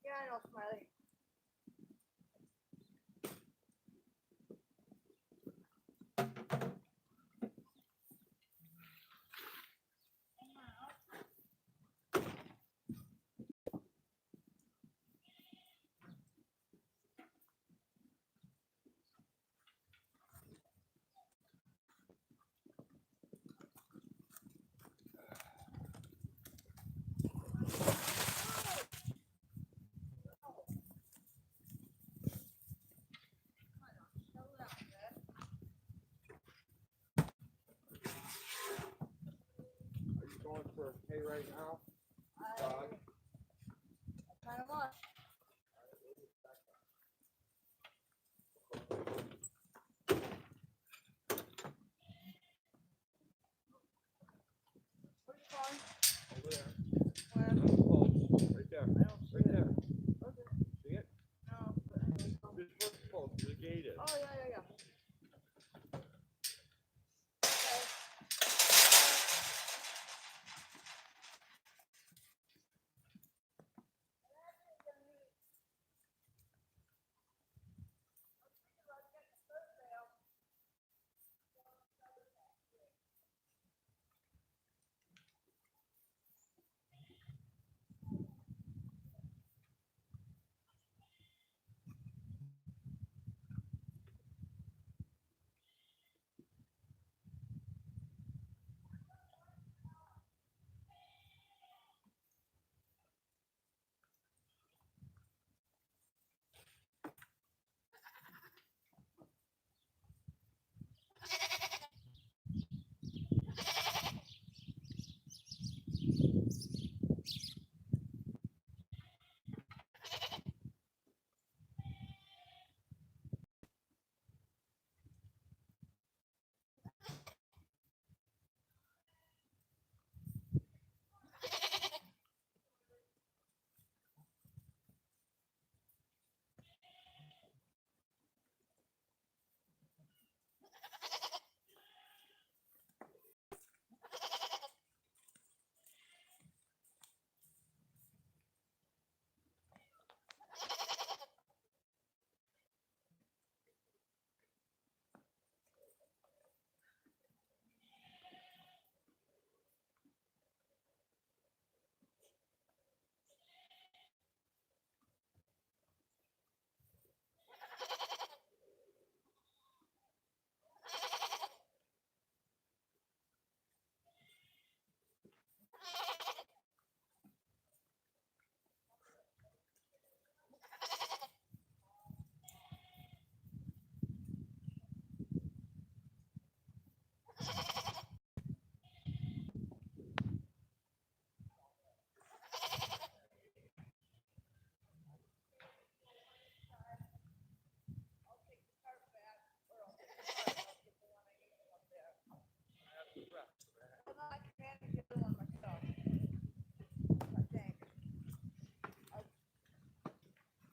Yeah, I know, Smiley. Are you going for hay right now? Dog? Kind of much. Where's the phone? Over there. Where? On the post. Right there. I don't see Right it. there. Okay. See it? No. This first post. The gate is. Oh, yeah.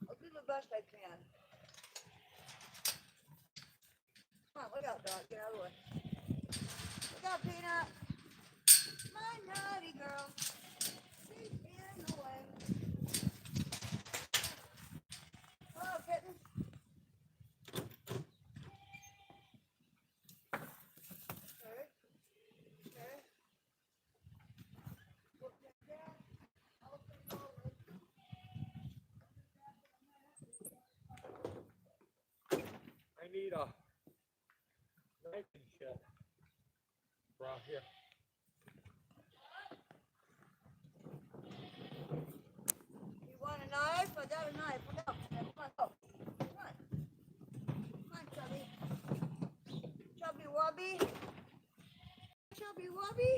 I'll do the best I can. Come on, look out, dog. Get out of the way. Look out, Peanut. My naughty girl. She's in the way. Hello, kitten. Okay. I need a knife and shit. Bro, here. You want a knife? I got a knife. Look out. Come on, go. Come on. Come on, Chubby. Chubby Wubby. Chubby Wubby.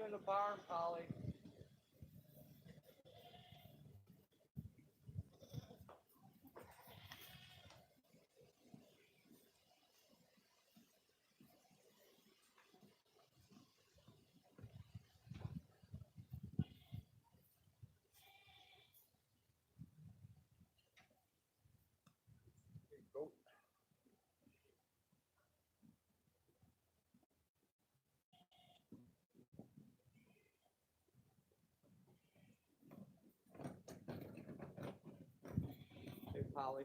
in the barn, Polly. Go. Hey, Polly.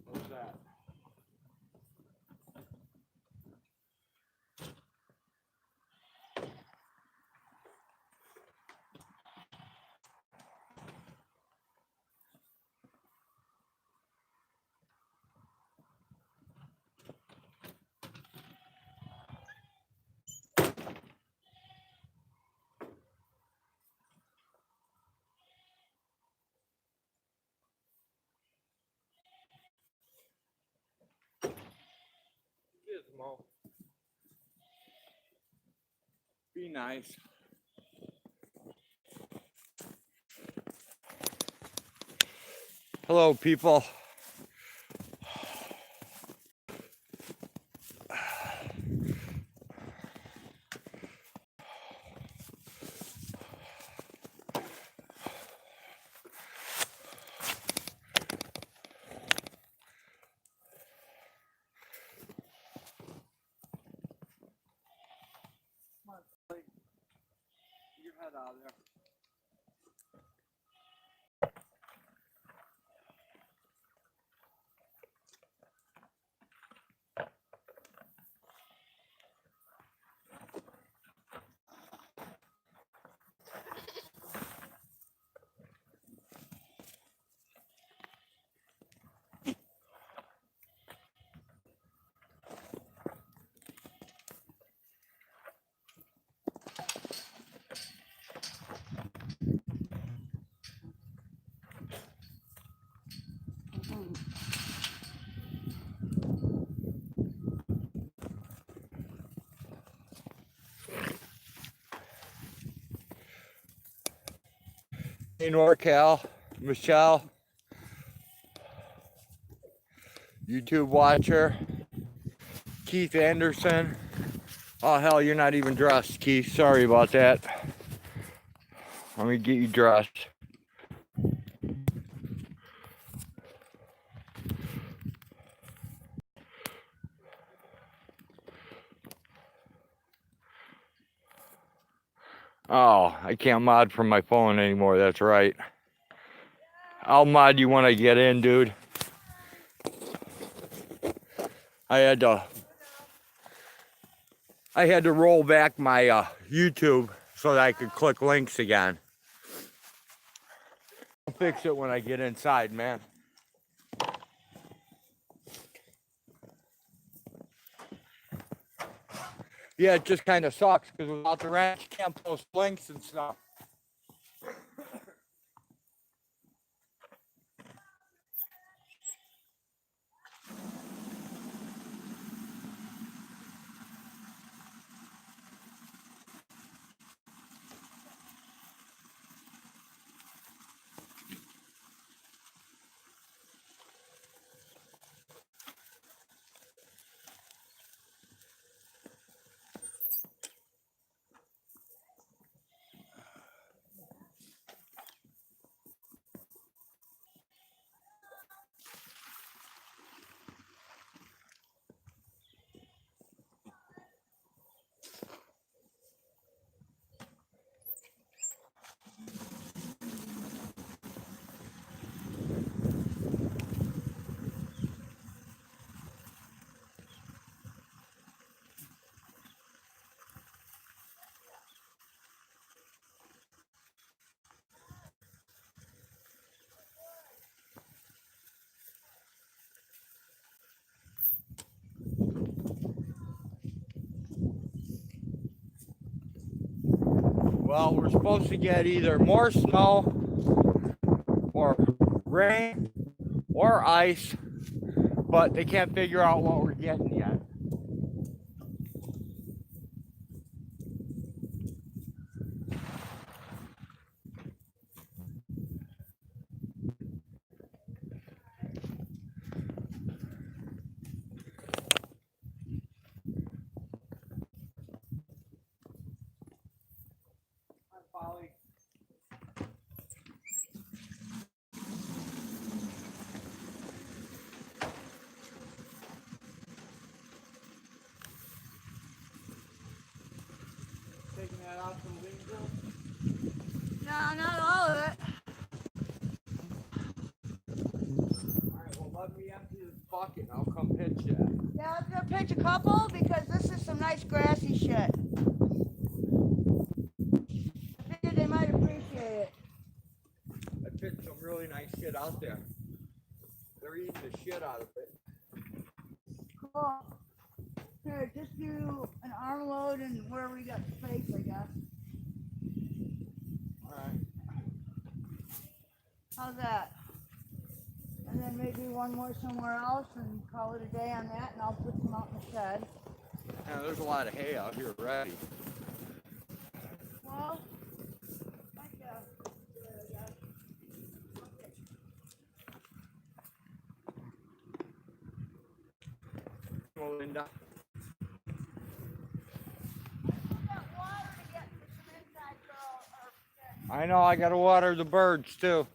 What's that? Gizmo. Be nice. Hello, people. Come on, Polly. Get your head out of there. Hey, NorCal, Michelle, YouTube watcher, Keith Anderson. Oh, hell, you're not even dressed, Keith. Sorry about that. Let me get you dressed. Oh, I can't mod from my phone anymore. That's right. I'll mod you when I get in, dude. I had to roll back my YouTube so that I could click links again. I'll fix it when I get inside, man. Yeah, it just kind of sucks because without the wrench, you can't post links and stuff. Well, we're supposed to get either more snow or rain or ice but they can't figure out what we're getting yet. Polly. Taking that out from Linville? No, not all of it. Alright, well let me empty this bucket and I'll come pitch that. Yeah, I was gonna pitch a couple because this is some nice grassy shit. I figured they might appreciate it. I pitched some really nice shit out there. They're eating the shit out of it. Cool. Here, just do an arm load and where we got space, I guess. Alright. How's that? And then maybe one more somewhere else and call it a day on that, and I'll put some out in the shed. Yeah, there's a lot of hay out here already. Well, Melinda. I know, I gotta water the birds too.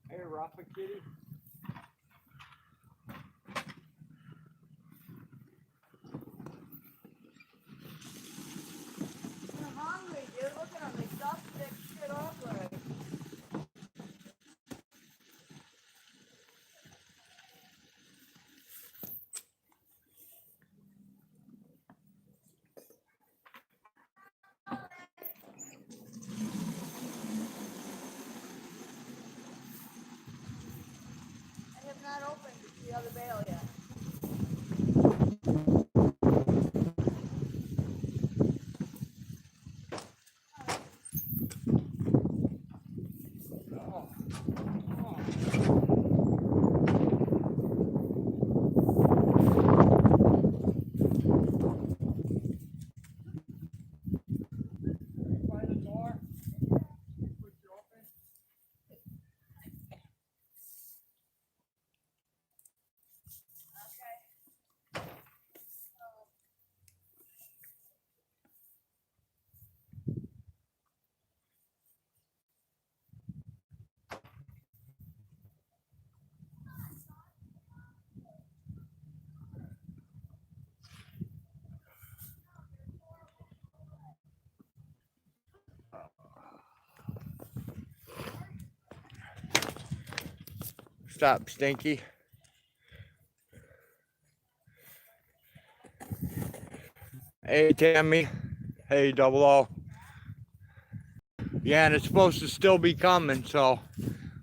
Hey, Rafa Kitty. They're hungry, dude. Look at them. They stuffed that shit off already. I have not opened the other bale yet. By the door. Push it open. Stop, Stinky. Hey, Tammy. Hey, Double O. Yeah, and it's supposed to still be coming, so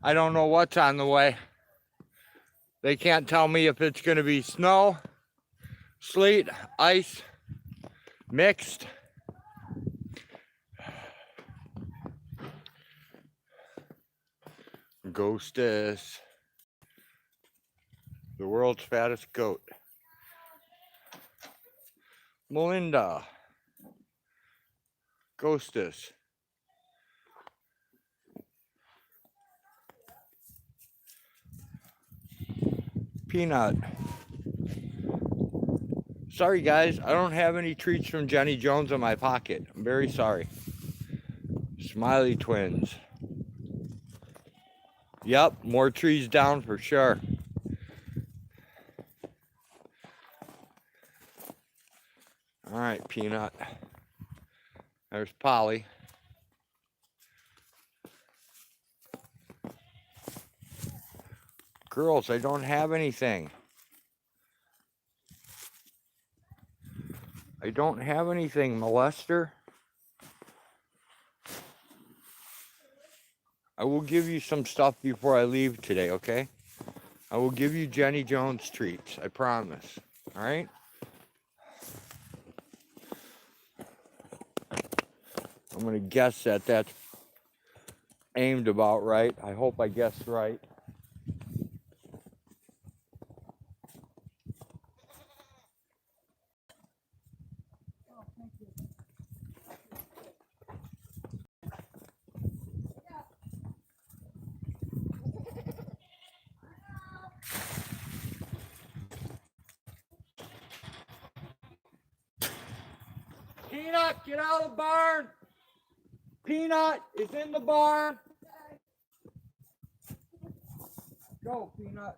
I don't know what's on the way. They can't tell me if it's going to be snow, sleet, ice, mixed. Ghostess. The world's fattest goat. Melinda. Ghostess. Peanut. Sorry, guys. I don't have any treats from Jenny Jones in my pocket. I'm very sorry. Smiley Twins. Yep, more trees down for sure. All right, Peanut. There's Polly. Girls, I don't have anything. I don't have anything, molester. I will give you some stuff before I leave today, okay? I will give you Jenny Jones treats, I promise. All right? I'm going to guess that that's aimed about right. I hope I guessed right. Peanut, get out of the barn. Peanut is in the barn. Go, Peanut.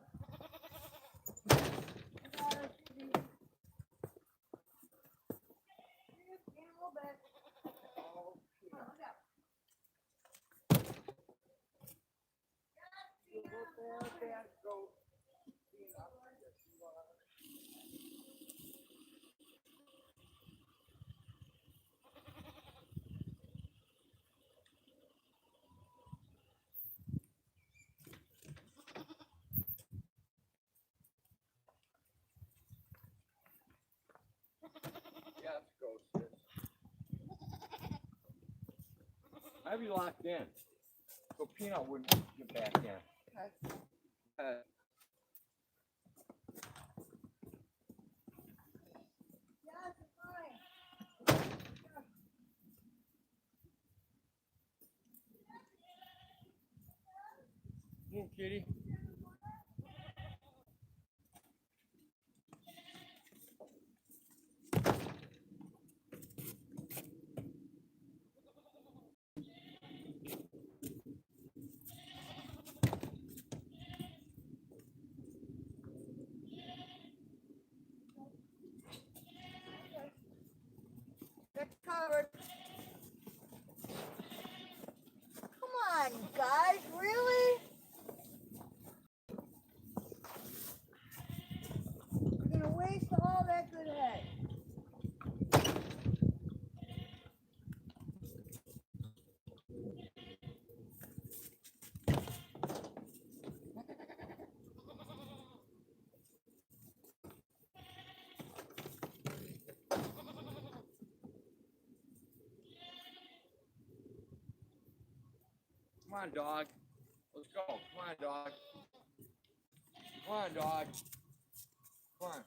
Yes, go, sis. I have you locked in, so Peanut wouldn't get back in. Okay. Move, kitty. They're covered. Come on, guys, really? You're gonna waste all that good hay. Come on, dog. Let's go. Come on, dog. Come on, dog. Come on.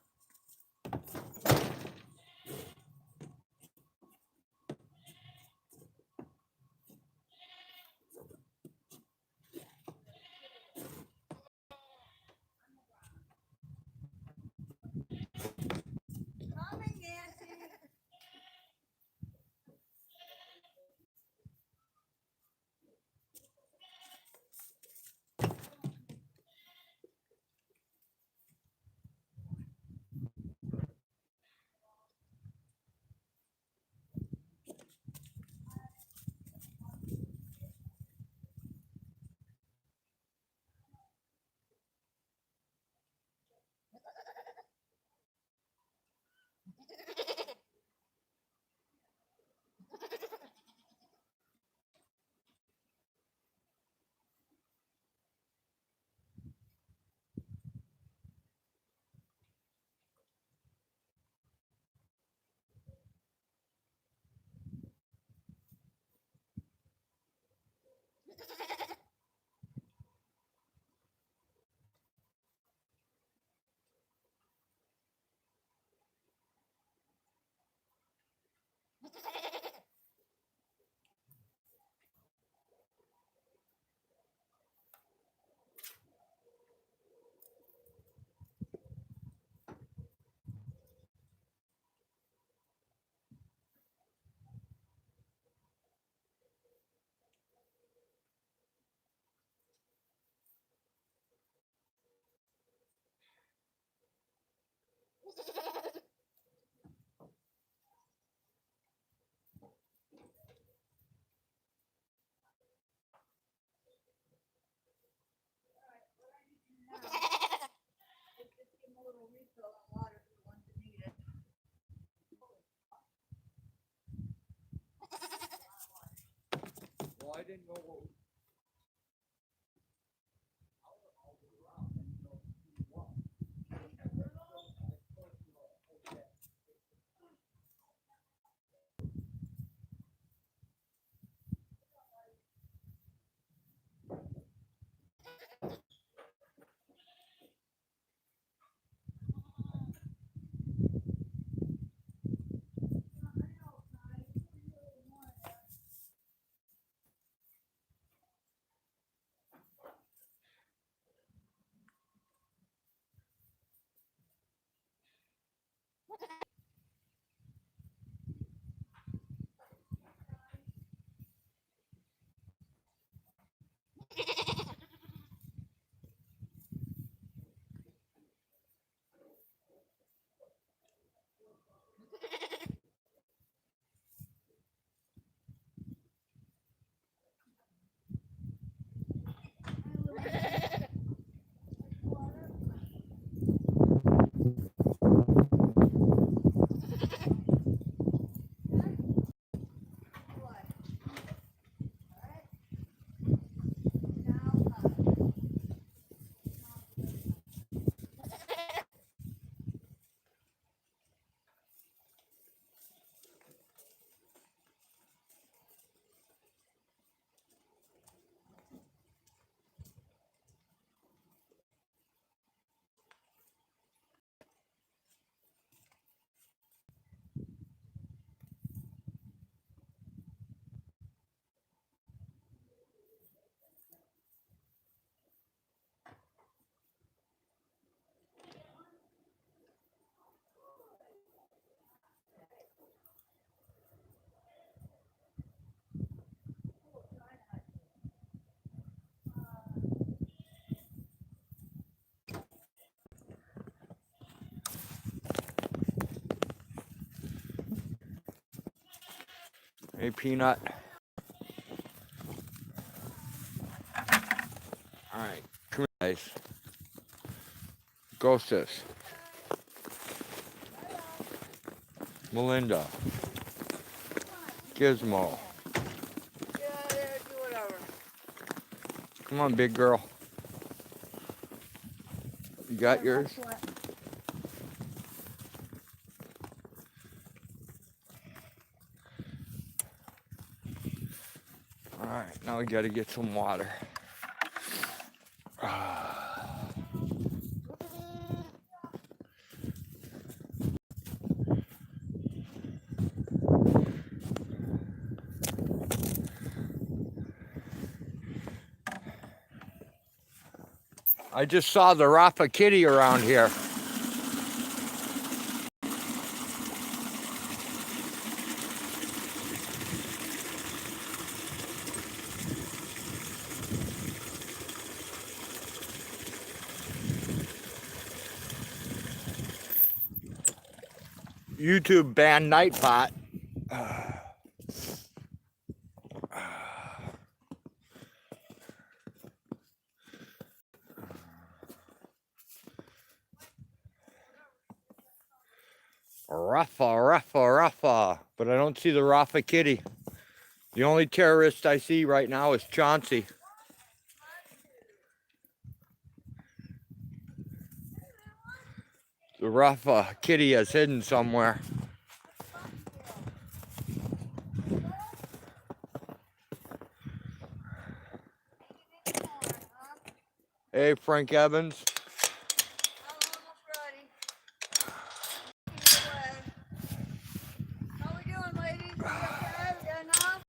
Coming, Nancy. fill on water for the ones that need it. Well, I didn't know what. What? Alright. Now, Hey, Peanut. All right, come here, guys. Go, sis. Melinda. Gizmo. get out of there, do whatever. Come on, big girl. You got yours? What? All right, now we got to get some water. I just saw the Rafa kitty around here. YouTube banned Nightbot. Rafa. But I don't see the Rafa kitty. The only terrorist I see right now is Chauncey. The Rafa kitty is hidden somewhere. Hey, Frank Evans. I'm almost ready. Either way. How we doing, ladies? We okay? We got enough?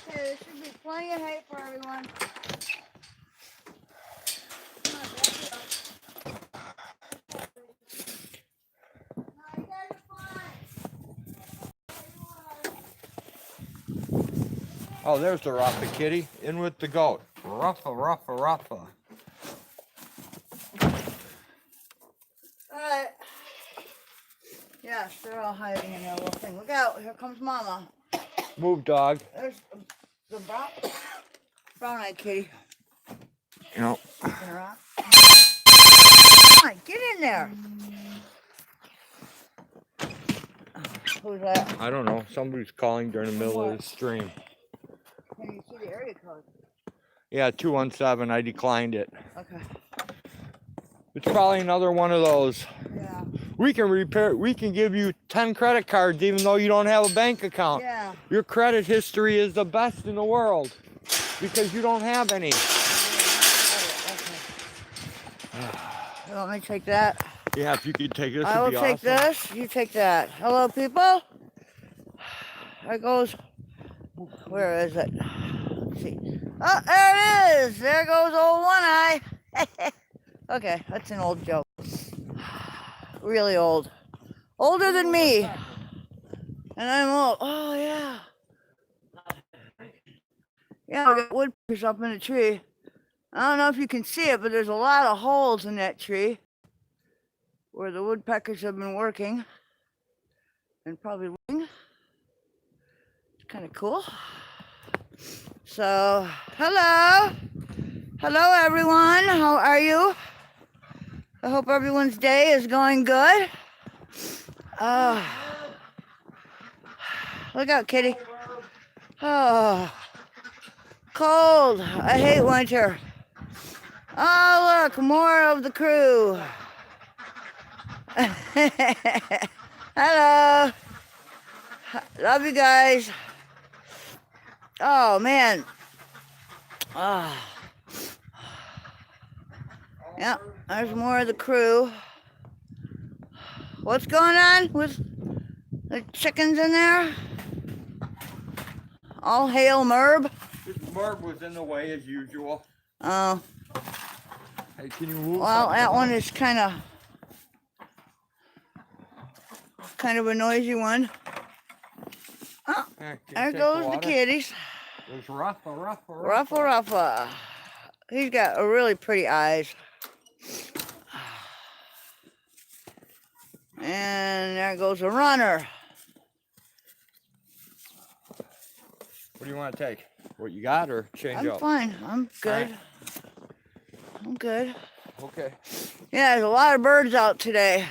Yeah? Okay, there should be plenty of hay for everyone. Come on, back it up. No, you guys are fine. There you are. Oh, there's the Rafa kitty. In with the goat. Rafa. Alright. Yes, they're all hiding in their little thing. Look out, here comes Mama. Move, dog. There's the brown-eyed kitty. You know. Looking around. on, get in there. Who's that? I don't know. Somebody's calling during the middle of the stream. Can you see the area code? Yeah, 217. I declined it. Okay. It's probably another one of those. Yeah. We can give you 10 credit cards even though you don't have a bank account. Yeah. Your credit history is the best in the world because you don't have any. You want me to take that? Yeah, if you could take this, I would will be take awesome. this. You take that. Hello, people. There goes. Where is it? Let's see. Oh, there it is. There goes old One Eye. Okay, that's an old joke. Really old. Older than me. And I'm old. Oh, yeah. Yeah, we got woodpeckers up in the tree. I don't know if you can see it, but there's a lot of holes in that tree where the woodpeckers have been working and probably living. It's kind of cool. So, hello. Hello, everyone. How are you? I hope everyone's day is going good. Look out, kitty. Oh, cold. I hate winter. Oh, look, more of the crew. Hello. Love you guys. Oh, man. Yeah, there's more of the crew. What's going on with the chickens in there? All hail Merb. This Merb was in the way as usual. Oh. Hey, can you move? Well, that one is kind of a noisy one. Oh, there goes the kitties. There's Ruffa. Ruffa. He's got a really pretty eyes. And there goes a runner. What do you want to take? What you got or change I'm up? fine. I'm good. Right. I'm good. Okay. Yeah, there's a lot of birds out today.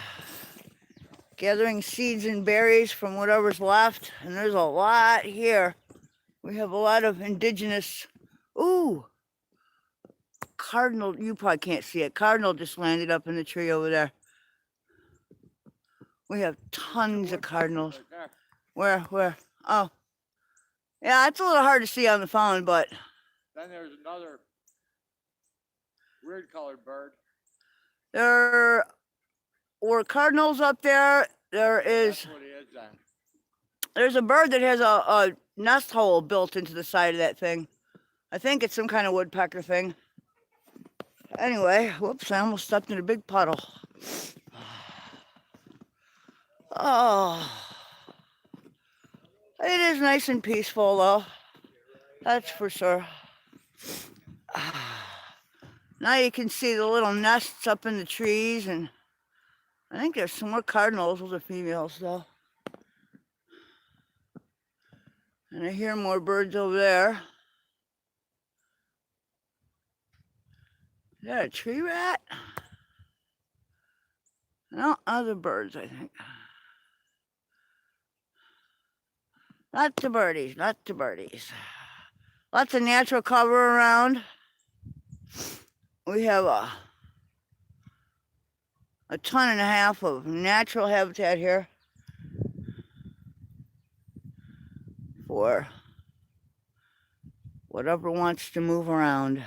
Gathering seeds and berries from whatever's left. And there's a lot here. We have a lot of indigenous. Ooh. Cardinal, you probably can't see it. Cardinal just landed up in the tree over there. We have tons of cardinals. Where? Oh. Yeah, it's a little hard to see on the phone, but. Then there's another weird colored bird. There were cardinals up there. There is. That's what it is then. There's a bird that has a nest hole built into the side of that thing. I think it's some kind of woodpecker thing. Anyway, whoops, I almost stepped in a big puddle. Oh. It is nice and peaceful, though. That's for sure. Now you can see the little nests up in the trees, and I think there's some more cardinals. Those are females, though. And I hear more birds over there. Is that a tree rat? No, other birds, I think. Lots of birdies. Lots of natural cover around. We have a 1.5 tons of natural habitat here for whatever wants to move around.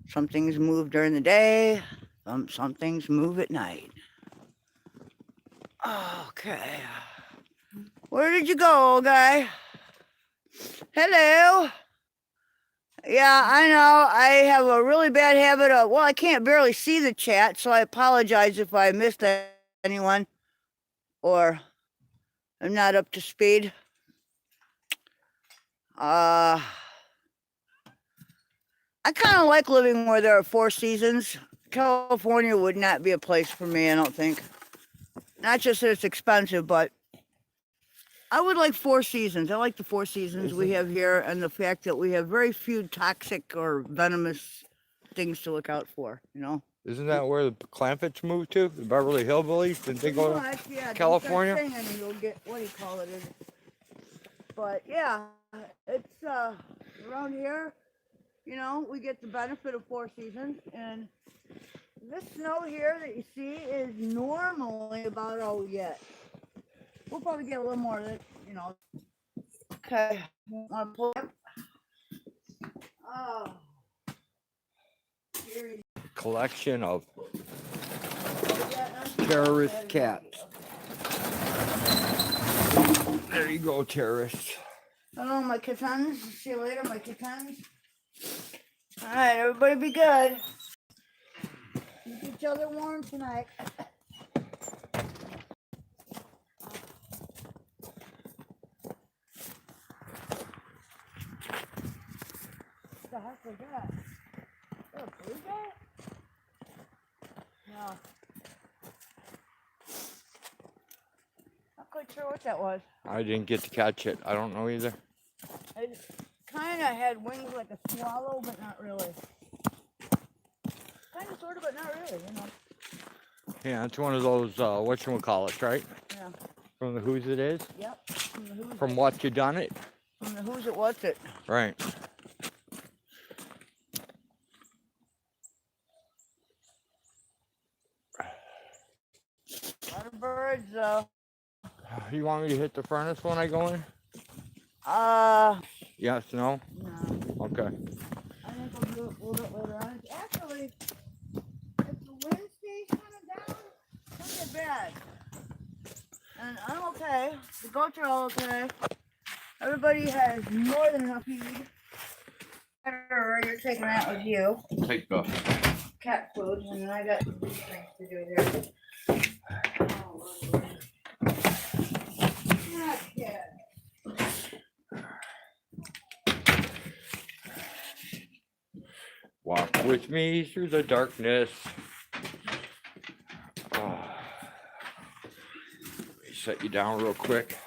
Some things move during the day, some things move at night. Okay. Where did you go, old guy? Hello. Yeah, I know. I have a really bad habit of, well, I can't barely see the chat, so I apologize if I missed anyone or I'm not up to speed. I kind of like living where there are 4 seasons. California would not be a place for me, I don't think. Not just that it's expensive, but I would like 4 seasons. I like the 4 seasons we have here and the fact that we have very few toxic or venomous things to look out for, you know? Isn't that where the Clampetts moved to? The Beverly Hillbillies? Didn't they go to Much, yeah, California? Don't start singing, you'll get, what do you call it? But yeah, it's around here, you know, we get the benefit of 4 seasons, and this snow here that you see is normally about all we get. We'll probably get a little more of it, you know. Okay, want to pull up? Oh, here Collection of you terrorist cats. There you go, terrorists. Hello, my kittens. See you later, my kittens. All right, everybody be good. Keep each other warm tonight. What the heck was that? Is that a blue jay? No. Not quite sure what that was. I didn't get to catch it. I don't know either. It kind of had wings like a swallow, but not really. Kind of, sort of, but not really, you know. Yeah, it's one of those, whatchamacallits, right? Yeah. From the Who's It Is? Yep. From the Who's From It. What You Done It? From the Who's It, What's It. Right. A lot of birds, You want me to hit the furnace when I go in? Yes, no? No. Okay. I think we'll do it a little bit later on. Actually, if the wind stays kind of down, it's not that bad. And I'm okay. The goats are all okay. Everybody has more than enough feed. Or you're taking that with you. Take the Cat food, and then I got these things to do here. Oh, Lord. Not yet. walk with me through the darkness. Let me set you down real quick.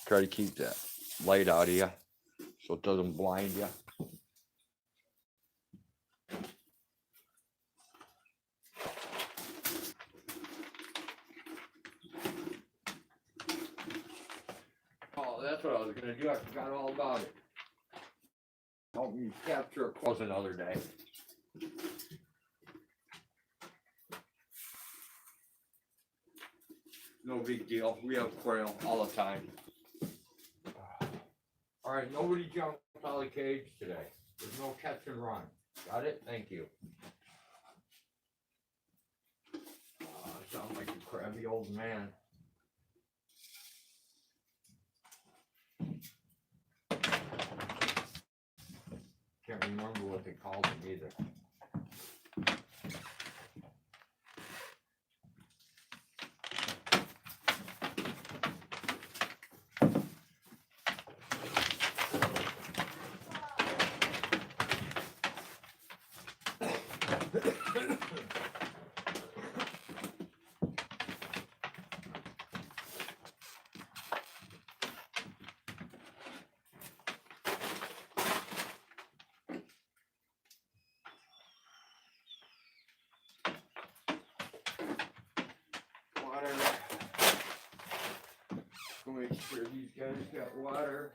Try to keep that light out of you so it doesn't blind you. Oh, that's what I was gonna do. I forgot all about it. Help me capture a close another day. No big deal. We have quail all the time. All right, nobody jumped out of the cage today. There's no catch and run. Got it? Thank you. I sound like a crabby old man. Can't remember what they called him either. Water. Make sure these guys got water.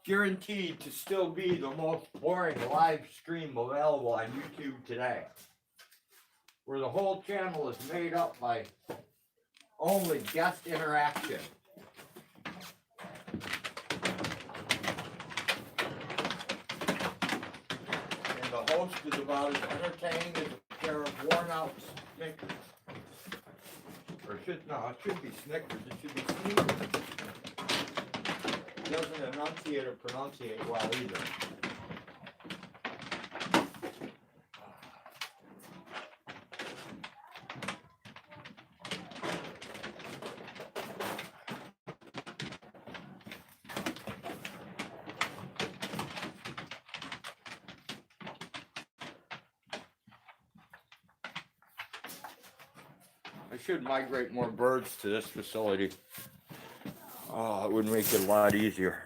Guaranteed to still be the most boring live stream available on YouTube today, where the whole channel is made up by only guest interaction. And the host is about as entertaining as a pair of worn out Snickers. Or it should be Snickers, it should be Sneakers. He doesn't enunciate or pronunciate well either. I should migrate more birds to this facility. Oh, it would make it a lot easier.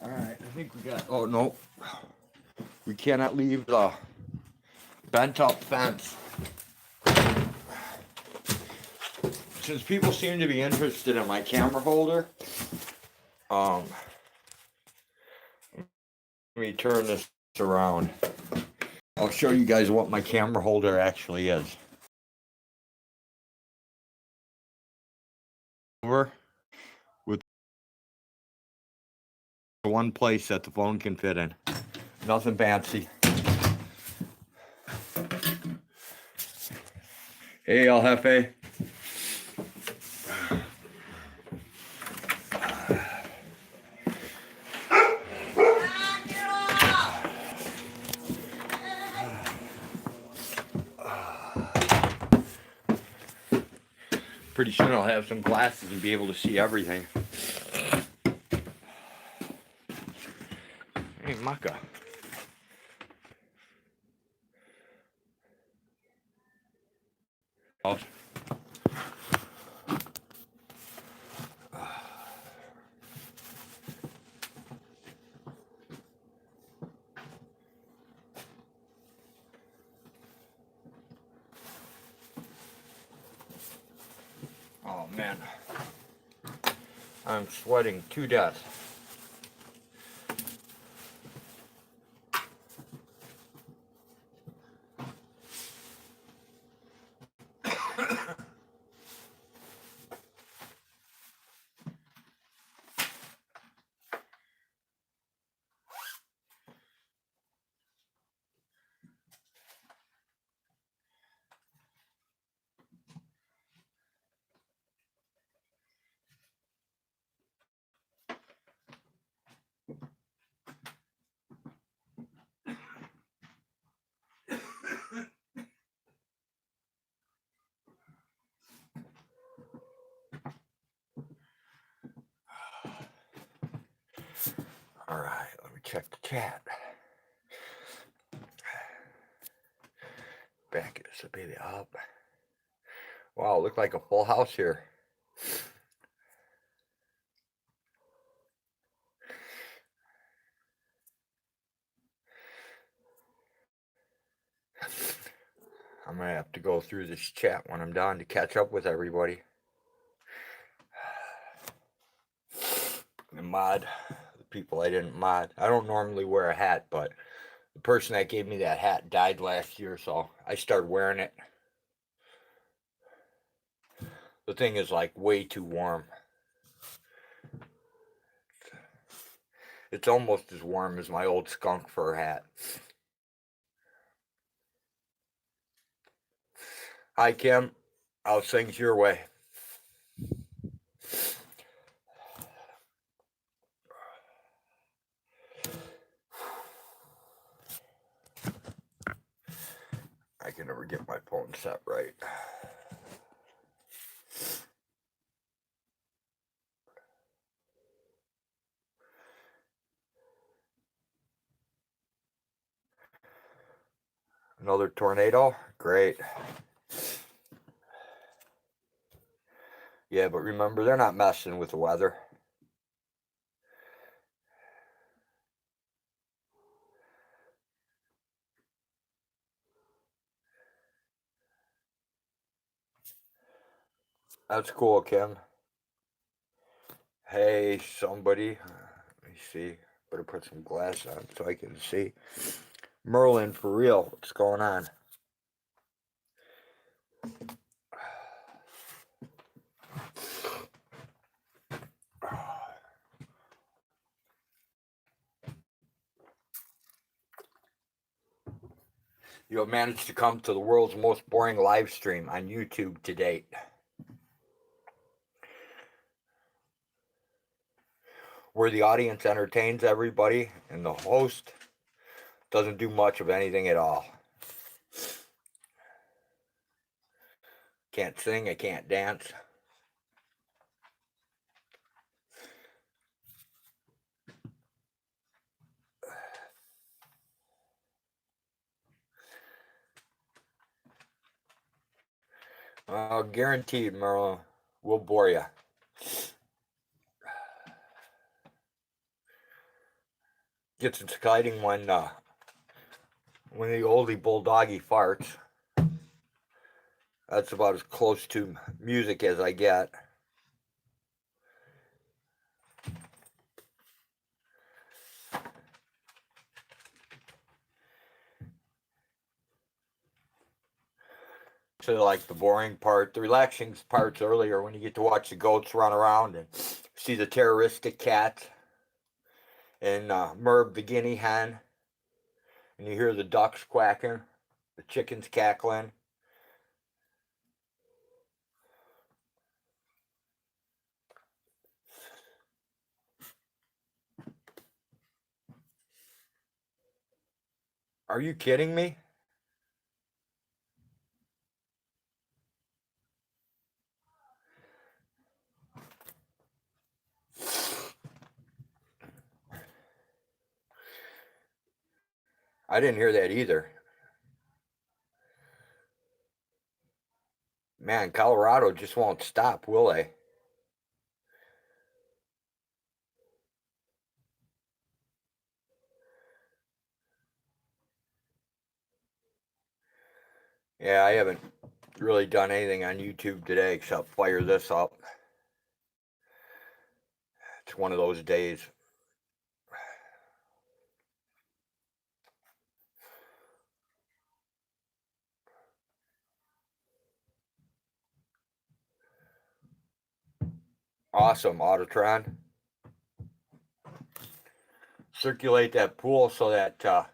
All right, I think we got. Oh no, we cannot leave the bent up fence. Since people seem to be interested in my camera holder, let me turn this around. I'll show you guys what my camera holder actually is. Over with one place that the phone can fit in. Nothing fancy. Hey, El Jefe. Pretty soon I'll have some glasses and be able to see everything. Hey, Maka. Oh. Oh man, I'm sweating to death. All right, let me check the chat. Back this a baby up. Wow, look like a full house here. I'm gonna have to go through this chat when I'm done to catch up with everybody. The mod, the people I didn't mod. I don't normally wear a hat, but the person that gave me that hat died last year, so I started wearing it. The thing is like way too warm. It's almost as warm as my old skunk fur hat. Hi, Kim. How's things your way? I can never get my phone set right. Another tornado? Great. Yeah, but remember, they're not messing with the weather. That's cool, Kim. Hey, somebody. Let me see. Better put some glass on so I can see. Merlin, for real. What's going on? You have managed to come to the world's most boring live stream on YouTube to date. Where the audience entertains everybody and the host doesn't do much of anything at all. Can't sing, I can't dance. Guaranteed, Merlin, we'll bore you. Gets exciting when the oldie bulldoggy farts. That's about as close to music as I get. So like the boring part, the relaxing parts earlier when you get to watch the goats run around and see the terroristic cat and Merb the guinea hen, and you hear the ducks quacking, the chickens cackling. Are you kidding me? I didn't hear that either. Man, Colorado just won't stop, will they? Yeah, I haven't really done anything on YouTube today except fire this up. It's one of those days. Awesome, Autotron. Circulate that pool so that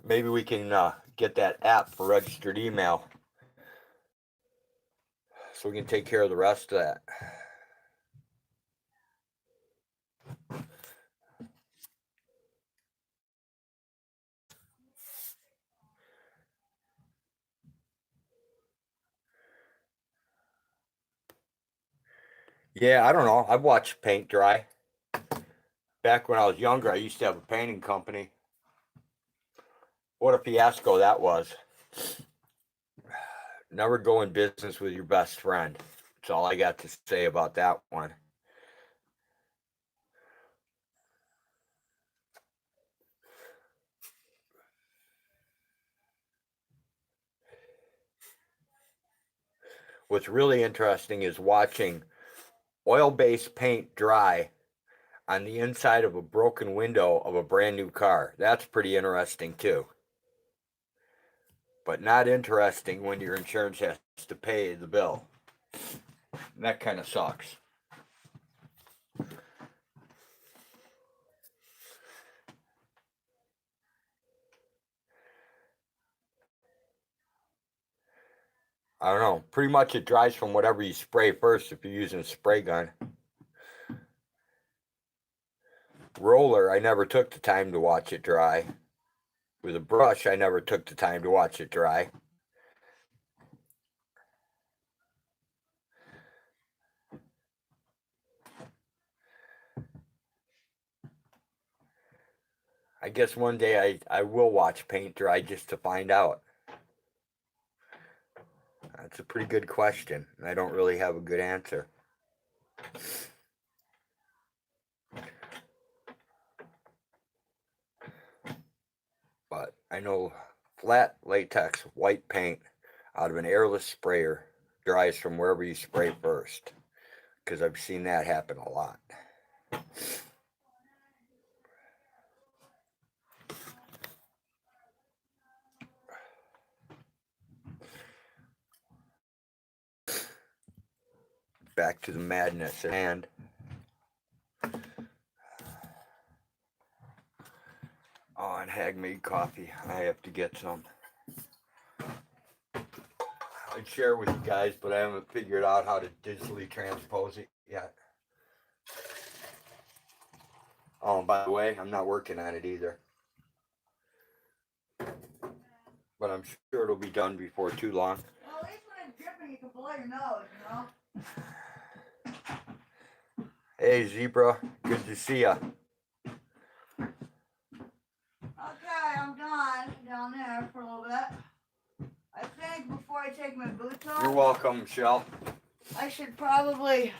maybe we can get that app for registered email so we can take care of the rest of that. Yeah, I don't know. I've watched paint dry. Back when I was younger, I used to have a painting company. What a fiasco that was. Never go in business with your best friend. That's all I got to say about that one. What's really interesting is watching oil-based paint dry on the inside of a broken window of a brand new car. That's pretty interesting too. But not interesting when your insurance has to pay the bill. And that kind of sucks. I don't know. Pretty much it dries from whatever you spray first if you're using a spray gun. Roller, I never took the time to watch it dry. With a brush, I never took the time to watch it dry. I guess one day I will watch paint dry just to find out. That's a pretty good question. I don't really have a good answer. But I know flat latex white paint out of an airless sprayer dries from wherever you spray first, because I've seen that happen a lot. Back to the madness at hand. Oh, and Hag-made coffee. I have to get some. I'd share with you guys, but I haven't figured out how to digitally transpose it yet. Oh, and by the way, I'm not working on it either. But I'm sure it'll be done before too long. dripping, you can blow your nose, Hey, Zebra. Good to see ya. Okay, I'm done down there for a little bit. I think before I take my boots off, You're welcome, Michelle. I should probably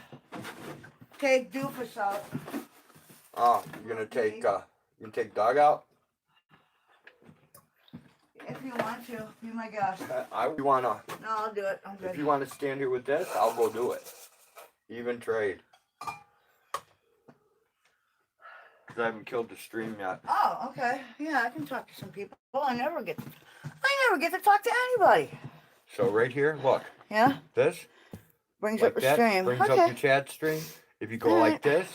take Doofus out. Oh, you're gonna take Doug out? If you want to, be my guest. You wanna? No, I'll do it. I'm good. If you wanna stand here with this, I'll go do it. Even trade. Cause I haven't killed the stream yet. Oh, okay. Yeah, I can talk to some people. I never get to talk to anybody. So right here, look. Yeah? This. Brings Like up the that, stream. brings up your chat stream. If you go All like right. this,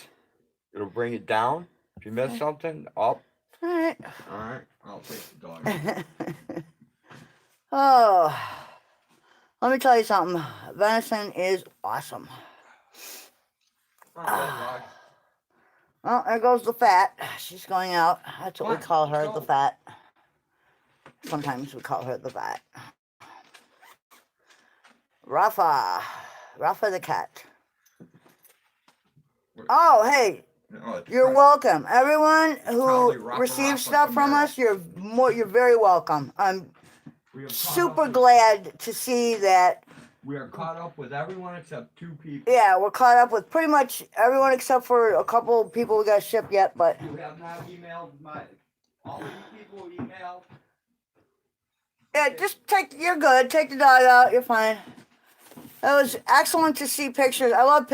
it'll bring it down. If you miss something, up. Alright. Alright, I'll take the dog. Oh. Let me tell you something. Venison is awesome. Well, there goes the fat. She's going out. That's what we call her, the fat. Sometimes we call her the fat. Rafa. Rafa the cat. Oh, hey. You're welcome. Everyone who receives stuff from us, you're very welcome. I'm super glad to see that. We are caught up with everyone except 2 people. Yeah, we're caught up with pretty much everyone except for a couple of people we got shipped yet, but You have not emailed all you people emailed. yeah, you're good. Take the dog out. You're fine. It was excellent to see pictures. I love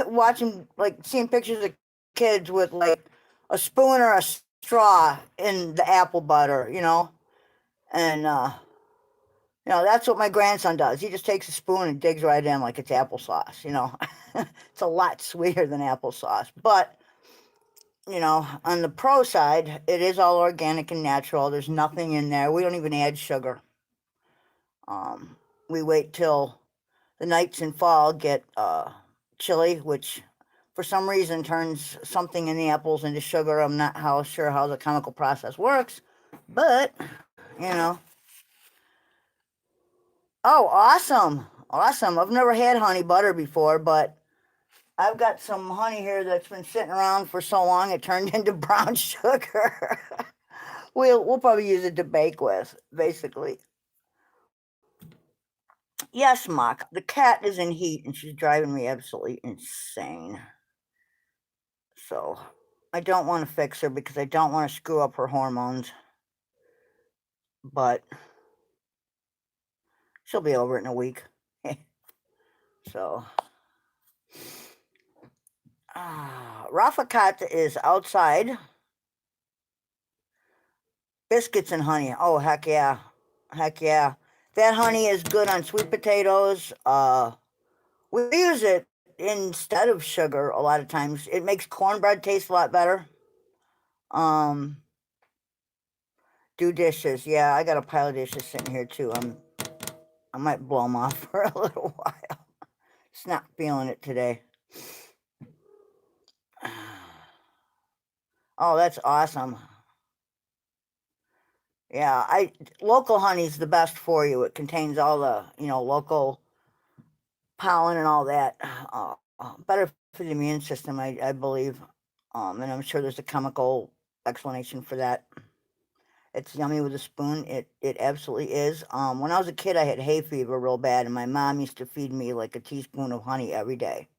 seeing pictures of kids with like a spoon or a straw in the apple butter, and that's what my grandson does. He just takes a spoon and digs right in like it's applesauce. It's a lot sweeter than applesauce, but on the pro side, it is all organic and natural. There's nothing in there. We don't even add sugar. We wait till the nights in fall get chilly, which for some reason turns something in the apples into sugar. I'm not sure how the chemical process works, but Oh, awesome. Awesome. I've never had honey butter before, but I've got some honey here that's been sitting around for so long it turned into brown sugar. We'll probably use it to bake with, basically. Yes, Mock. The cat is in heat and she's driving me absolutely insane. So I don't want to fix her because I don't want to screw up her hormones. But she'll be over it in a week. So Rafa Cat is outside. Biscuits and honey. Oh, heck yeah. Heck yeah. That honey is good on sweet potatoes. We use it instead of sugar a lot of times. It makes cornbread taste a lot better. Do dishes. Yeah, I got a pile of dishes sitting here too. I might blow them off for a little while. Just not feeling it today. Oh, that's awesome. Yeah, local honey's the best for you. It contains all the, local pollen and all that. Better for the immune system, I believe. And I'm sure there's a chemical explanation for that. It's yummy with a spoon. It absolutely is. When I was a kid, I had hay fever real bad, and my mom used to feed me like a teaspoon of honey every day.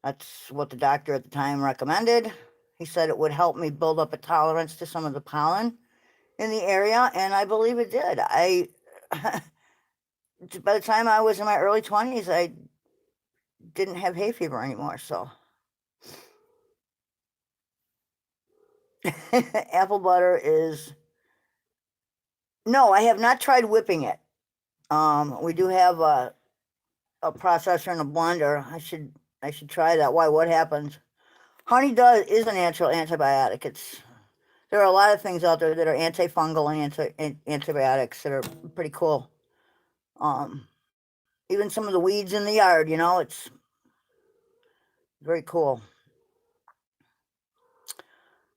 That's what the doctor at the time recommended. He said it would help me build up a tolerance to some of the pollen in the area, and I believe it did. By the time I was in my early 20s, I didn't have hay fever anymore, so. Apple butter is... No, I have not tried whipping it. We do have a processor and a blender. I should try that. Why? What happens? Honey is a natural antibiotic. There are a lot of things out there that are antifungal and antibiotics that are pretty cool. Even some of the weeds in the yard, it's very cool.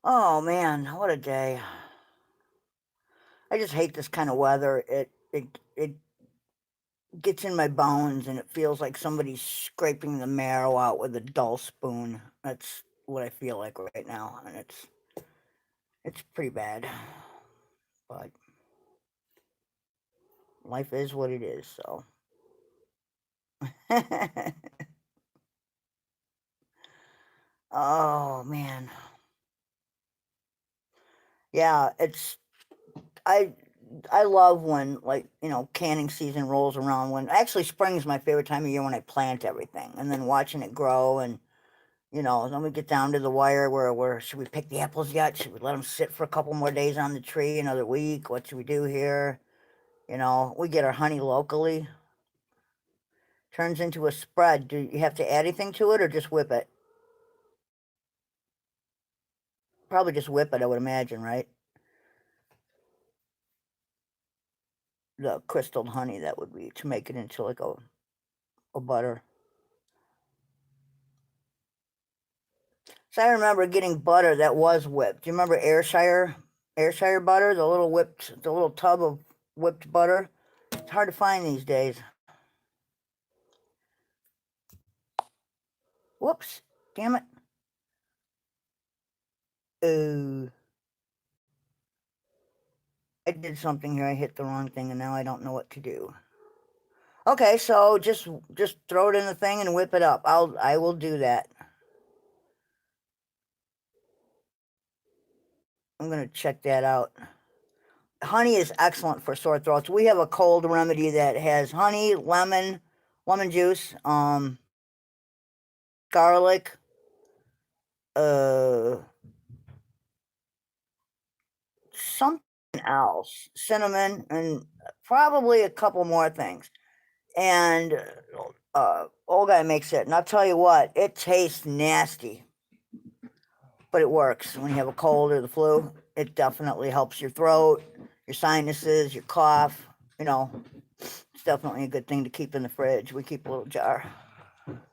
Oh man, what a day. I just hate this kind of weather. It gets in my bones and it feels like somebody's scraping the marrow out with a dull spoon. That's what I feel like right now, and it's pretty bad. But life is what it is, so. Oh man. Yeah, I I love when, like, canning season rolls around. When actually spring is my favorite time of year, when I plant everything and then watching it grow. And then we get down to the wire where should we pick the apples yet? Should we let them sit for a couple more days on the tree, another week? What should we do here? We get our honey locally. Turns into a spread. Do you have to add anything to it or just whip it? Probably just whip it, I would imagine, right? The crystalled honey, that would be, to make it into like a butter. So I remember getting butter that was whipped. Do you remember Ayrshire butter? The little tub of whipped butter. It's hard to find these days. Whoops! Damn it! Oh, I did something here. I hit the wrong thing, and now I don't know what to do. Okay, so just throw it in the thing and whip it up. I will do that. I'm gonna check that out. Honey is excellent for sore throats. We have a cold remedy that has honey, lemon juice, garlic, something else, cinnamon, and probably a couple more things. And old guy makes it, and I'll tell you what, it tastes nasty, but it works when you have a cold or the flu. It definitely helps your throat, your sinuses, your cough. It's definitely a good thing to keep in the fridge. We keep a little jar.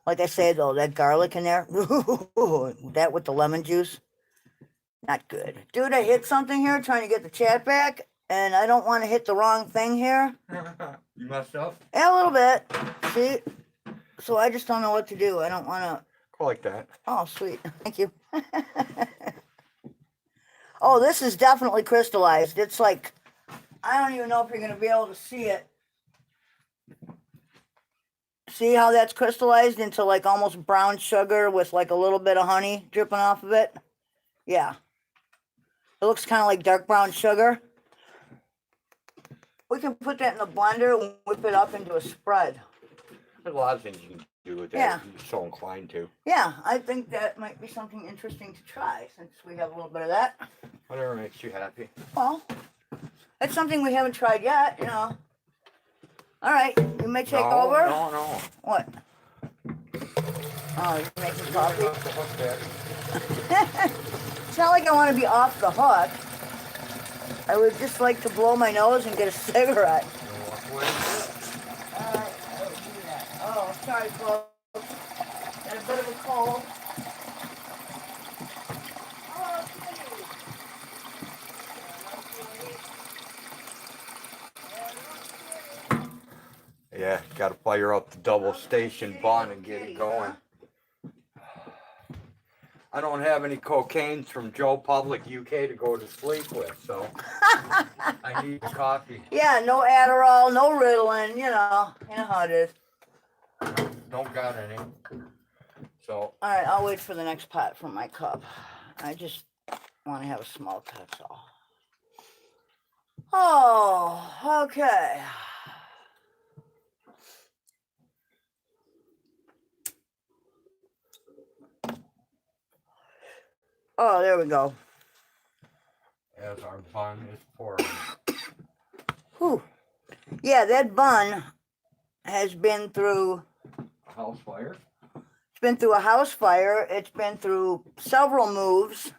Like I say, though, that garlic in there, that with the lemon juice, not good. Dude, I hit something here trying to get the chat back, and I don't want to hit the wrong thing here. You messed up? Yeah, a little bit. See? So I just don't know what to do. I don't want to. Go like that. Oh, sweet. Thank you. Oh, this is definitely crystallized. It's like, I don't even know if you're going to be able to see it. See how that's crystallized into like almost brown sugar with like a little bit of honey dripping off of it? Yeah. It looks kind of like dark brown sugar. We can put that in the blender and whip it up into a spread. There's a lot of things you can do with that Yeah. if you're so inclined to. Yeah, I think that might be something interesting to try since we have a little bit of that. Whatever makes you happy. Well, it's something we haven't tried yet, All right, you may take over. No. What? Oh, you're making coffee? It's not like I want to be off the hook. I would just like to blow my nose and get a cigarette. All right, I will do that. Oh, sorry, folks. Got a bit of a cold. Oh, kitty. Yeah, gotta fire up the double station bun and get it going. I don't have any cocaine from Joe Public UK to go to sleep with, so I need coffee. Yeah, no Adderall, no Ritalin, you know how it is. Don't got any. So. All right, I'll wait for the next pot from my cup. I just want to have a small cup, that's all. Oh, okay. Oh, there we go. As our bun is pouring. Whew. Yeah, that bun has been through A house fire? It's been through a house fire. It's been through several moves.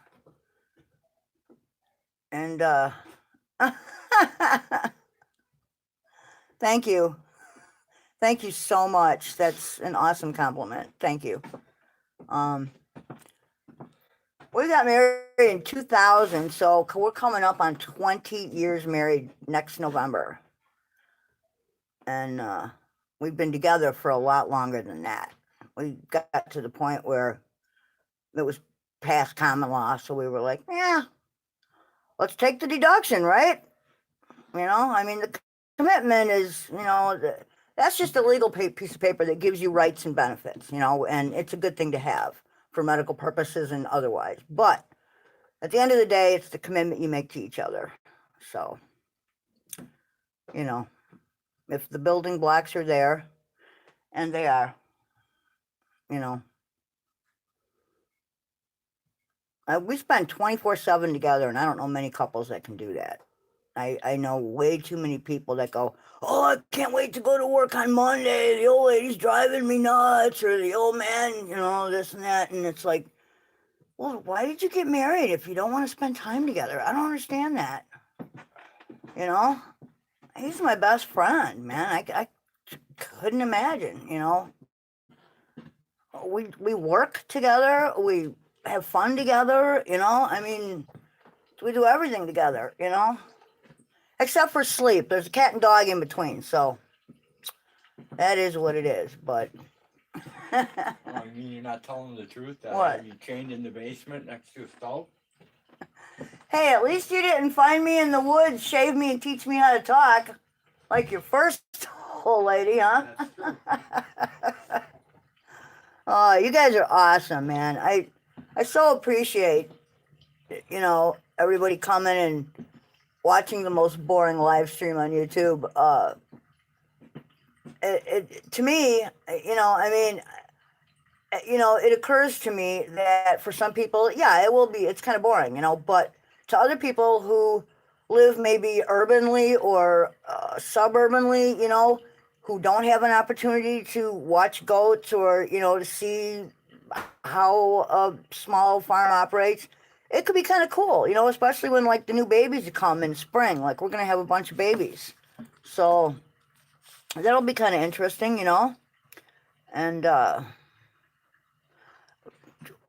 And thank you. Thank you so much. That's an awesome compliment. Thank you. We got married in 2000, so we're coming up on 20 years married next November. And we've been together for a lot longer than that. We got to the point where it was past common law, so we were like, yeah, let's take the deduction, right? You know, I mean, the commitment is, you know, that's just a legal piece of paper that gives you rights and benefits, you know, and it's a good thing to have for medical purposes and otherwise. But at the end of the day, it's the commitment you make to each other. So, you know, if the building blocks are there, and they are, you know, we spend 24/7 together, and I don't know many couples that can do that. I know way too many people that go, oh, I can't wait to go to work on Monday. The old lady's driving me nuts, or the old man, you know, this and that. And it's like, well, why did you get married if you don't want to spend time together? I don't understand that. You know, he's my best friend, man. I couldn't imagine, you know. We work together. We have fun together, you know. I mean, we do everything together, you know. Except for sleep. There's a cat and dog in between, so that is what it is. But Oh, you mean you're not telling the truth? That I What? have you chained in the basement next to a stove? hey, at least you didn't find me in the woods, shave me, and teach me how to talk like your first old lady, huh? That's true. Oh, you guys are awesome, man. I so appreciate, you know, everybody coming and watching the most boring live stream on YouTube. To me, you know, I mean, you know, it occurs to me that for some people, yeah, it will be, it's kind of boring, you know, but to other people who live maybe urbanly or suburbanly, you know, who don't have an opportunity to watch goats or, you know, to see how a small farm operates, it could be kind of cool, you know, especially when like the new babies come in spring. Like we're going to have a bunch of babies. So that'll be kind of interesting, you know. And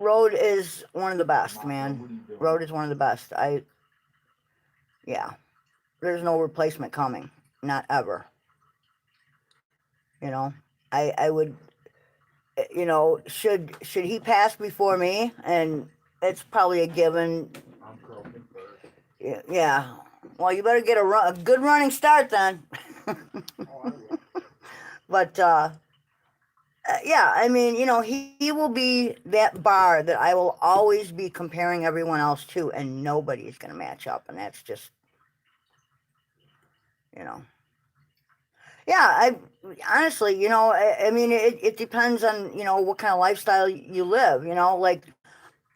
Road is one of the best, man. Road is one of the best. Yeah, there's no replacement coming, not ever. You know, I would, you know, should he pass before me, and it's probably a given. I'm croaking first. Yeah. Well, you better get a good running start then. Oh, I will. But yeah, I mean, you know, he will be that bar that I will always be comparing everyone else to, and nobody's going to match up, and that's just, you know. Yeah, I honestly, you know, I mean, it depends on, you know, what kind of lifestyle you live, you know, like,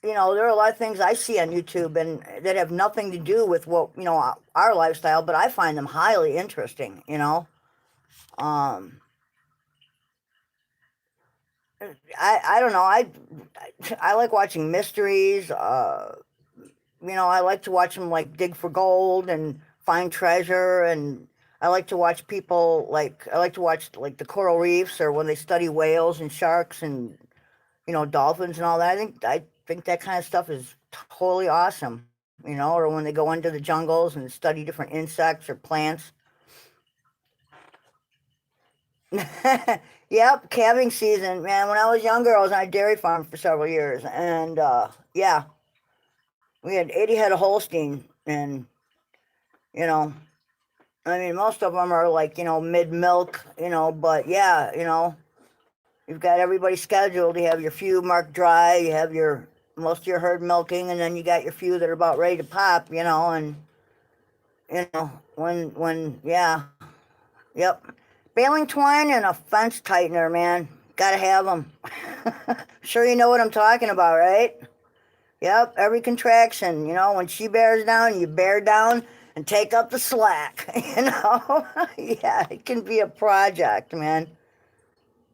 you know, there are a lot of things I see on YouTube and that have nothing to do with what, you know, our lifestyle, but I find them highly interesting, you know. I don't know. I like watching mysteries. You know, I like to watch them like dig for gold and find treasure, and I like to watch people like I like to watch like the coral reefs or when they study whales and sharks and, you know, dolphins and all that. I think that kind of stuff is totally awesome. You know, or when they go into the jungles and study different insects or plants. Yep, calving season, man. When I was younger, I was on a dairy farm for several years, and yeah, we had 80 head of Holstein, and you know, I mean, most of them are like, you know, mid milk, you know, but yeah, you know, you've got everybody scheduled. You have your few marked dry, you have your most of your herd milking, and then you got your few that are about ready to pop, you know, and you know, yeah, yep. Baling twine and a fence tightener, man. Gotta have them. Sure, you know what I'm talking about, right? Yep, every contraction, you know, when she bears down, you bear down and take up the slack, you know? Yeah, it can be a project, man.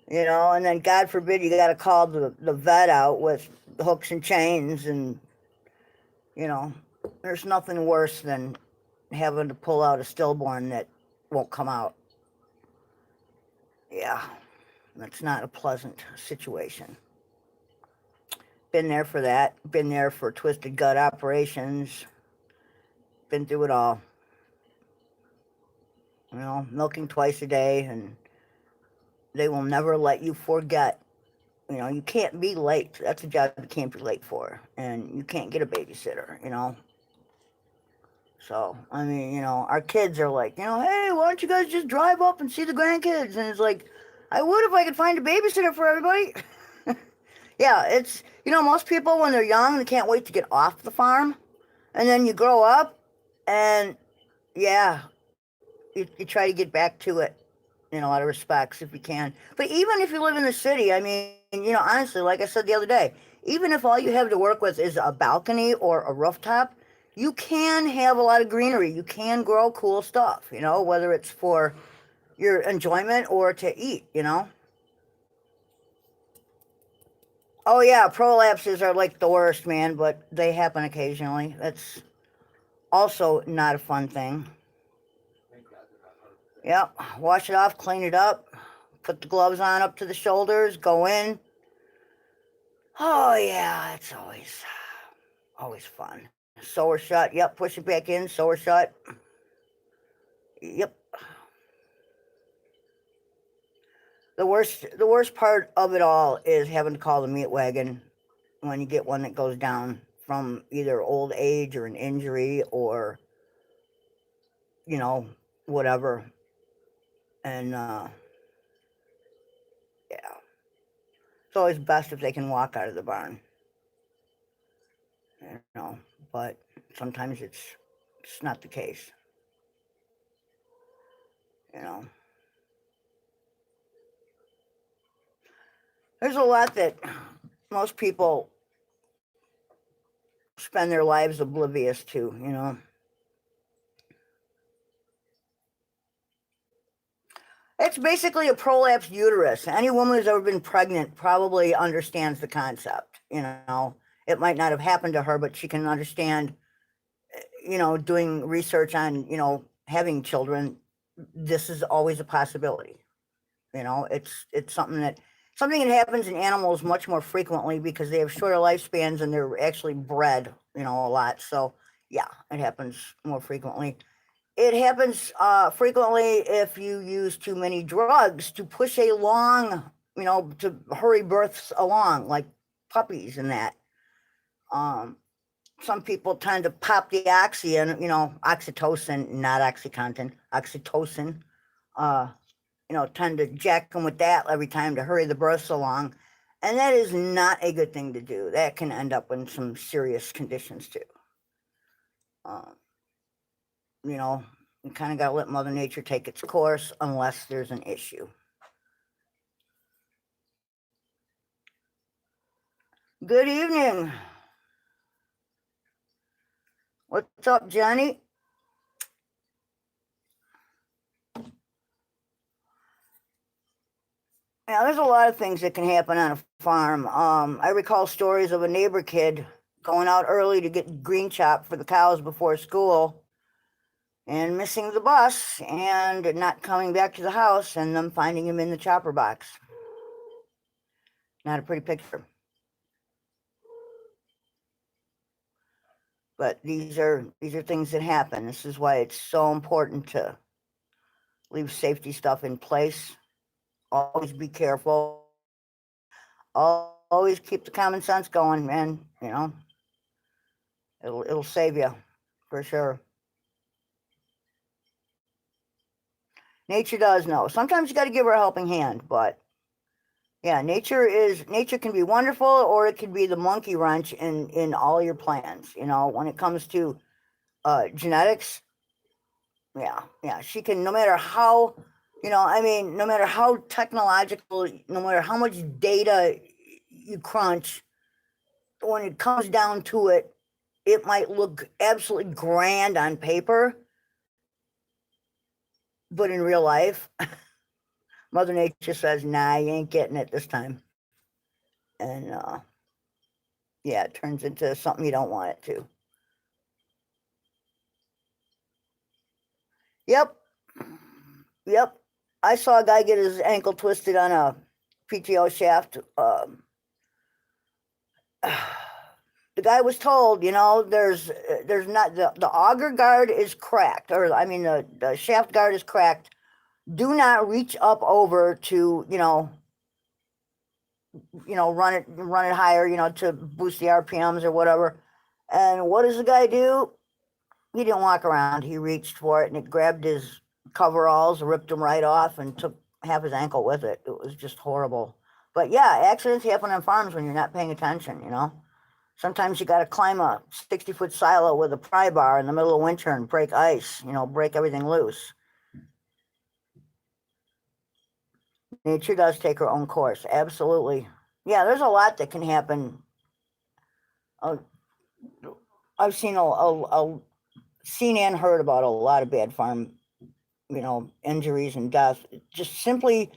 You know, and then God forbid you got to call the vet out with hooks and chains, and, you know, there's nothing worse than having to pull out a stillborn that won't come out. Yeah, that's not a pleasant situation. Been there for that. Been there for twisted gut operations. Been through it all. You know, milking twice a day and They will never let you forget. You know, you can't be late. That's a job you can't be late for. And you can't get a babysitter, you know. So, I mean, you know, our kids are like, you know, hey, why don't you guys just drive up and see the grandkids? And it's like, I would if I could find a babysitter for everybody. Yeah, it's, you know, most people when they're young, they can't wait to get off the farm. And then you grow up and, yeah, you try to get back to it in a lot of respects if you can. But even if you live in the city, I mean, you know, honestly, like I said the other day, even if all you have to work with is a balcony or a rooftop, you can have a lot of greenery. You can grow cool stuff, you know, whether it's for your enjoyment or to eat, you know. Oh yeah, prolapses are like the worst, man, but they happen occasionally. That's also not a fun thing. Yep, wash it off, clean it up, put the gloves on up to the shoulders, go in. Oh yeah, it's always fun. Sew her shut. Yep, push it back in, sew her shut. Yep. The worst part of it all is having to call the meat wagon when you get one that goes down from either old age or an injury or, you know, whatever. And yeah, it's always best if they can walk out of the barn, you know. But sometimes it's not the case, you know. There's a lot that most people spend their lives oblivious to, you know. It's basically a prolapsed uterus. Any woman who's ever been pregnant probably understands the concept, you know. It might not have happened to her, but she can understand, you know, doing research on, you know, having children. This is always a possibility. You know, it's something that happens in animals much more frequently because they have shorter lifespans and they're actually bred, you know, a lot. So yeah, it happens more frequently. It happens frequently if you use too many drugs to push along, you know, to hurry births along, like puppies and that. Um, some people tend to pop the oxy and, you know, oxytocin, not oxycontin, oxytocin. Uh, you know, tend to jack them with that every time to hurry the births along. And that is not a good thing to do. That can end up in some serious conditions too. Um, you know, you kind of got to let Mother Nature take its course unless there's an issue. Good evening. What's up, Johnny? Yeah, there's a lot of things that can happen on a farm. I recall stories of a neighbor kid going out early to get green chop for the cows before school and missing the bus and not coming back to the house and them finding him in the chopper box. Not a pretty picture. But these are things that happen. This is why it's so important to leave safety stuff in place. Always be careful. Always keep the common sense going, man. You know, it'll save you for sure. Nature does know. Sometimes you got to give her a helping hand, but yeah, nature can be wonderful, or it can be the monkey wrench in all your plans. You know, when it comes to genetics, yeah, she can. No matter how, you know, I mean, no matter how technological, no matter how much data you crunch, when it comes down to it, it might look absolutely grand on paper, but in real life, Mother Nature says, "Nah, you ain't getting it this time," and yeah, it turns into something you don't want it to. Yep, yep. I saw a guy get his ankle twisted on a PTO shaft. The guy was told, you know, there's not the auger guard is cracked, or I mean the shaft guard is cracked. Do not reach up over to, run it higher, to boost the RPMs or whatever. And what does the guy do? He didn't walk around. He reached for it and it grabbed his coveralls, ripped them right off, and took half his ankle with it. It was just horrible. But yeah, accidents happen on farms when you're not paying attention, Sometimes you got to climb a 60-foot silo with a pry bar in the middle of winter and break ice, break everything loose. Nature does take her own course. Absolutely. Yeah, there's a lot that can happen. I've seen seen and heard about a lot of bad farm, injuries and death. Just simply,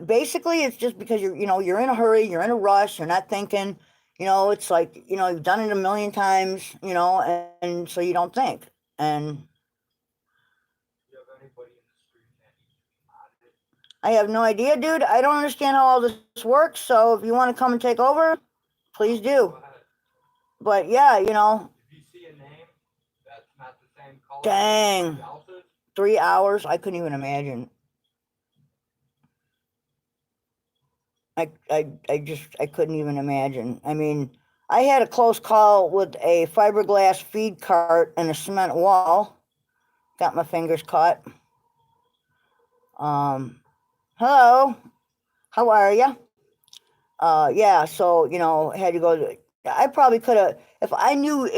basically it's just because you're in a hurry, you're in a rush, you're not thinking, it's like, you've done it a million times, and so you don't think. And I have no idea, dude. I don't understand how all this works. So if you want to come and take over, please do. But yeah, If you see a name that's not the same color as dang, everybody else's, 3 hours. I couldn't even imagine. I couldn't even imagine. I mean, I had a close call with a fiberglass feed cart and a cement wall. Got my fingers caught. Hello, how are you? Yeah, so had to go to, I probably could have, if I knew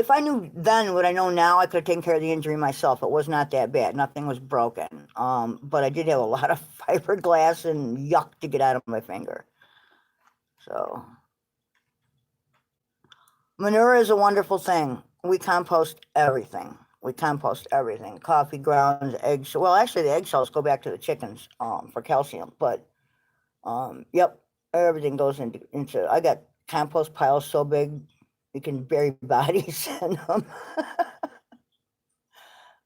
then what I know now, I could have taken care of the injury myself. It was not that bad. Nothing was broken. But I did have a lot of fiberglass and yuck to get out of my finger. So manure is a wonderful thing. We compost everything. Coffee grounds, eggs. Well, actually the eggshells go back to the chickens for calcium, but yep, everything goes into I got compost piles so big you can bury bodies in them.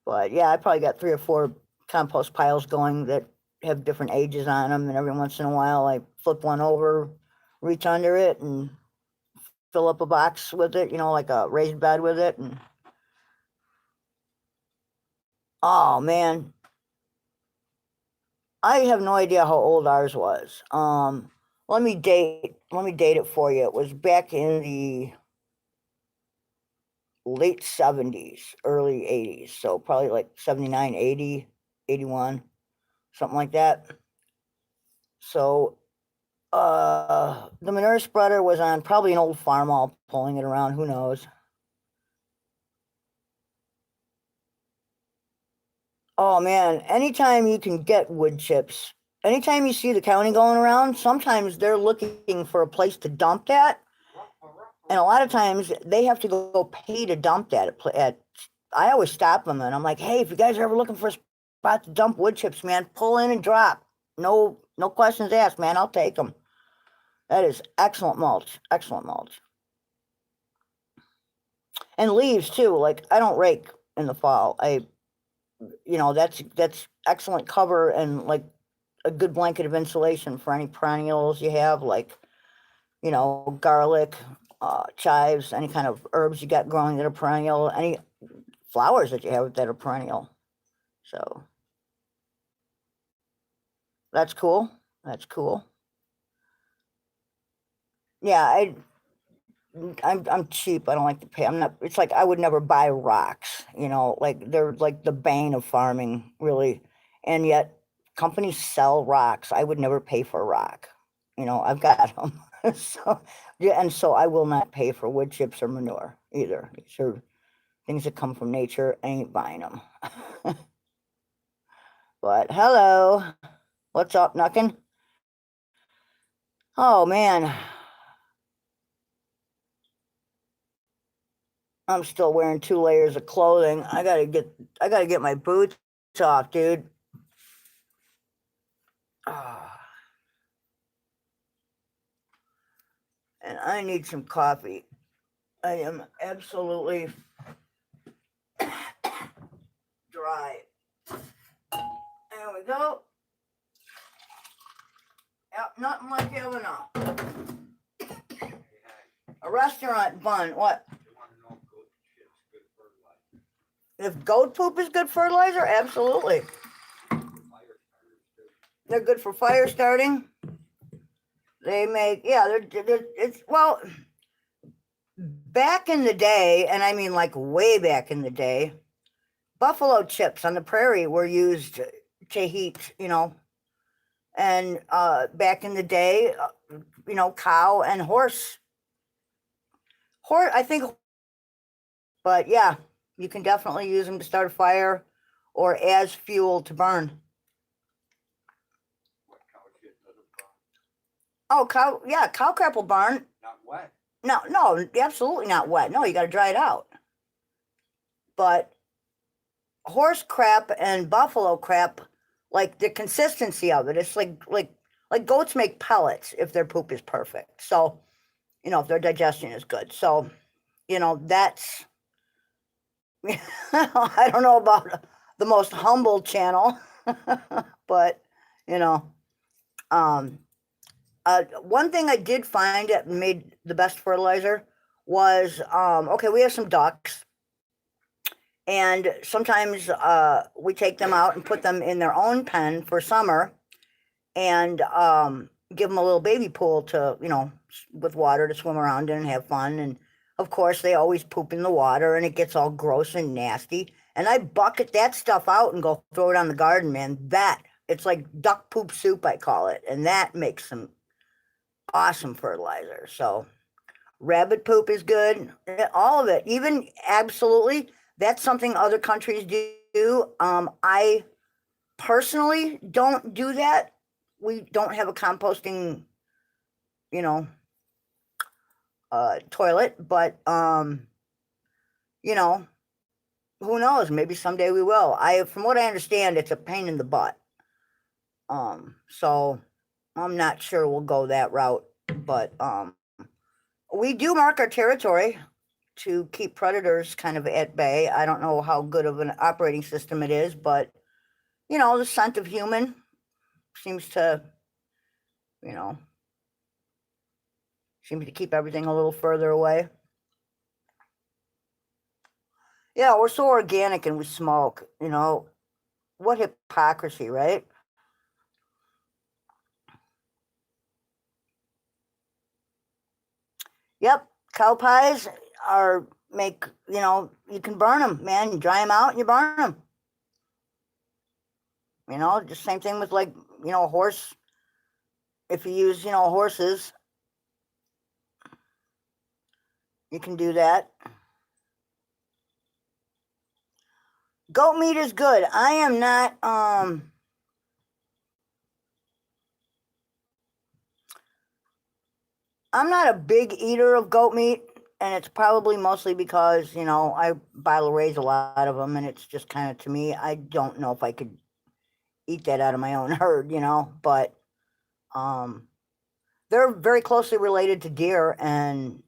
But yeah, I probably got 3 or 4 compost piles going that have different ages on them, and every once in a while I flip one over, reach under it, and fill up a box with it, like a raised bed with it. And oh man, I have no idea how old ours was. Let me date it for you. It was back in the late 70s, early 80s. So probably like 79, 80, 81, something like that. So the manure spreader was on probably an old Farmall pulling it around, who knows. Oh man, anytime you can get wood chips, anytime you see the county going around, sometimes they're looking for a place to dump that. And a lot of times they have to go pay to dump that I always stop them and I'm like, hey, if you guys are ever looking for a spot to dump wood chips, man, pull in and drop. No questions asked, man. I'll take them. That is excellent mulch. Excellent mulch. And leaves too. Like I don't rake in the fall. That's excellent cover and like a good blanket of insulation for any perennials you have, like, garlic, chives, any kind of herbs you got growing that are perennial, any flowers that you have that are perennial. So that's cool. That's cool. Yeah, I'm cheap. I don't like to pay. I'm not. It's like I would never buy rocks. Like they're like the bane of farming, really. And yet, companies sell rocks. I would never pay for a rock. I've got them. So yeah, and so I will not pay for wood chips or manure either. These are things that come from nature. I ain't buying them. But hello, what's up, Knuckin? Oh man, I'm still wearing 2 layers of clothing. I gotta get my boots off, dude. And I need some coffee. I am absolutely dry. There we go. Yep, nothing like having a restaurant bun. What? If goat poop is good fertilizer, absolutely. They're good for fire starting. They make, yeah, it's, well, back in the day, and I mean like way back in the day, buffalo chips on the prairie were used to heat, and back in the day, cow and horse, I think, but yeah, you can definitely use them to start a fire or as fuel to burn. What cow shit doesn't burn? Oh, cow crap will burn. Not wet. No, absolutely not wet. No, you got to dry it out. But horse crap and buffalo crap, like the consistency of it, it's like goats make pellets if their poop is perfect. So, if their digestion is good. So, that's, I don't know about the most humble channel, but, one thing I did find that made the best fertilizer was, okay, we have some ducks. And sometimes we take them out and put them in their own pen for summer and give them a little baby pool to, with water to swim around in and have fun. And of course, they always poop in the water and it gets all gross and nasty. And I bucket that stuff out and go throw it on the garden, man. It's like duck poop soup, I call it. And that makes some awesome fertilizer. So rabbit poop is good. All of it, even absolutely. That's something other countries do. I personally don't do that. We don't have a composting, toilet, but, who knows? Maybe someday we will. From what I understand, it's a pain in the butt. So I'm not sure we'll go that route, but, we do mark our territory to keep predators kind of at bay. I don't know how good of an operating system it is, but the scent of human seems to, keep everything a little further away. Yeah, we're so organic and we smoke, what hypocrisy, right? Yep, cow pies you can burn them, man. You dry them out and you burn them. Just same thing with like, horse. If you use, horses, you can do that. Goat meat is good. I am not, I'm not a big eater of goat meat, and it's probably mostly because, I raise a lot of them, and it's just kind of, to me, I don't know if I could eat that out of my own herd, but they're very closely related to deer, and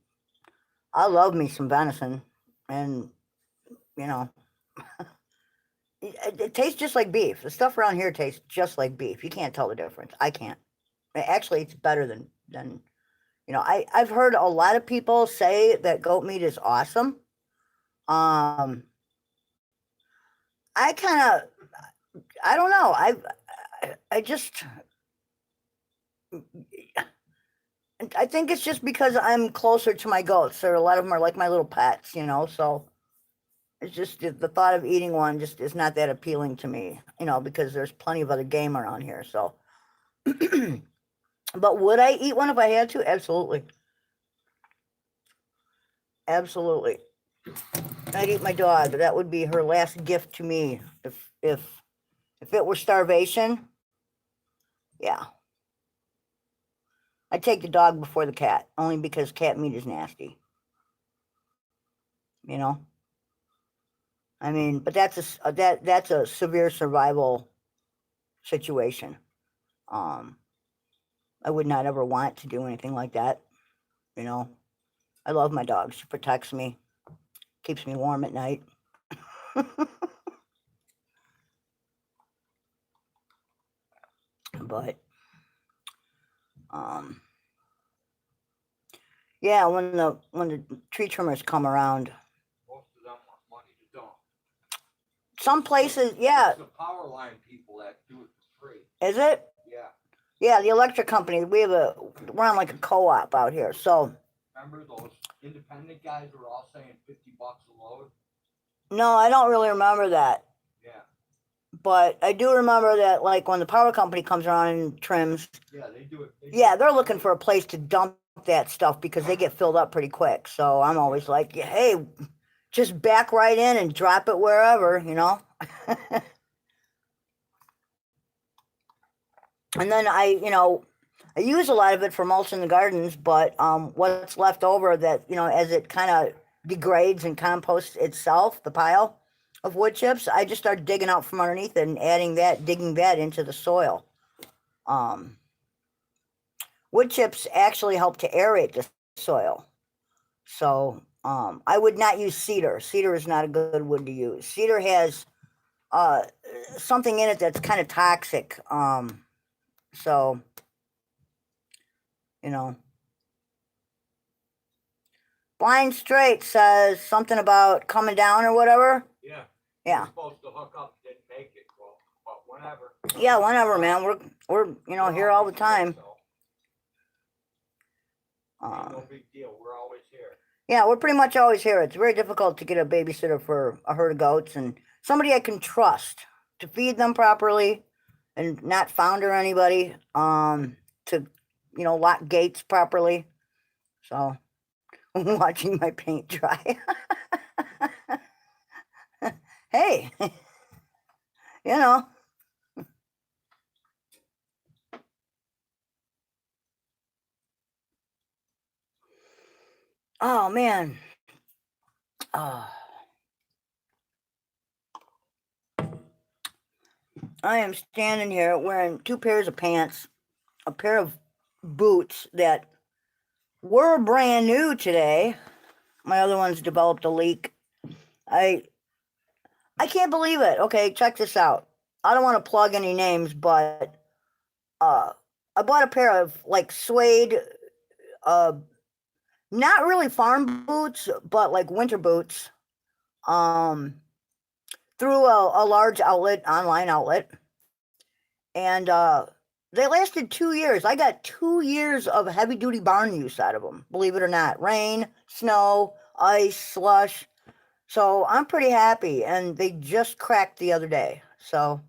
I love me some venison, and, it tastes just like beef. The stuff around here tastes just like beef. You can't tell the difference. I can't. Actually, it's better than I've heard a lot of people say that goat meat is awesome. I don't know. I think it's just because I'm closer to my goats. Or a lot of them are like my little pets, so it's just the thought of eating one just is not that appealing to me, because there's plenty of other game around here. So, but would I eat one if I had to? Absolutely. Absolutely. I'd eat my dog. That would be her last gift to me. If it were starvation, yeah. I'd take the dog before the cat, only because cat meat is nasty. I mean, but that's a severe survival situation. I would not ever want to do anything like that. I love my dog. She protects me, keeps me warm at night. But yeah, when the tree trimmers come around, Most of them want money to dump. some places, yeah. It's the power line people that do it for free. Is it? Yeah, Yeah, the electric company. We're on like a co-op out here. So Remember those independent guys were all saying $50 a load? no, I don't really remember that. Yeah. But I do remember that, like, when the power company comes around and trims, Yeah, they do it. yeah, they're looking for a place to dump that stuff because they get filled up pretty quick. So I'm always like, yeah, hey, just back right in and drop it wherever, you know? And then I use a lot of it for mulching the gardens, but what's left over that, as it kind of degrades and composts itself, the pile of wood chips, I just start digging out from underneath it and digging that into the soil. Wood chips actually help to aerate the soil. So I would not use cedar. Cedar is not a good wood to use. Cedar has something in it that's kind of toxic. So, you know. Blind Straight says something about coming down or whatever. Yeah. Yeah. You're supposed to hook up, didn't make it. Well, but whenever. Yeah, whenever, man. We're here all the time. No big deal. We're always here. Yeah, we're pretty much always here. It's very difficult to get a babysitter for a herd of goats and somebody I can trust to feed them properly and not founder anybody. To lock gates properly. So watching my paint dry. Hey, you know. Oh man. I am standing here wearing 2 pairs of pants, a pair of boots that were brand new today. My other ones developed a leak. I can't believe it. Okay, check this out. I don't want to plug any names, but I bought a pair of like suede, not really farm boots, but like winter boots, through a large online outlet, and they lasted 2 years. I got 2 years of heavy duty barn use out of them, believe it or not. Rain, snow, ice, slush. So I'm pretty happy, and they just cracked the other day. So,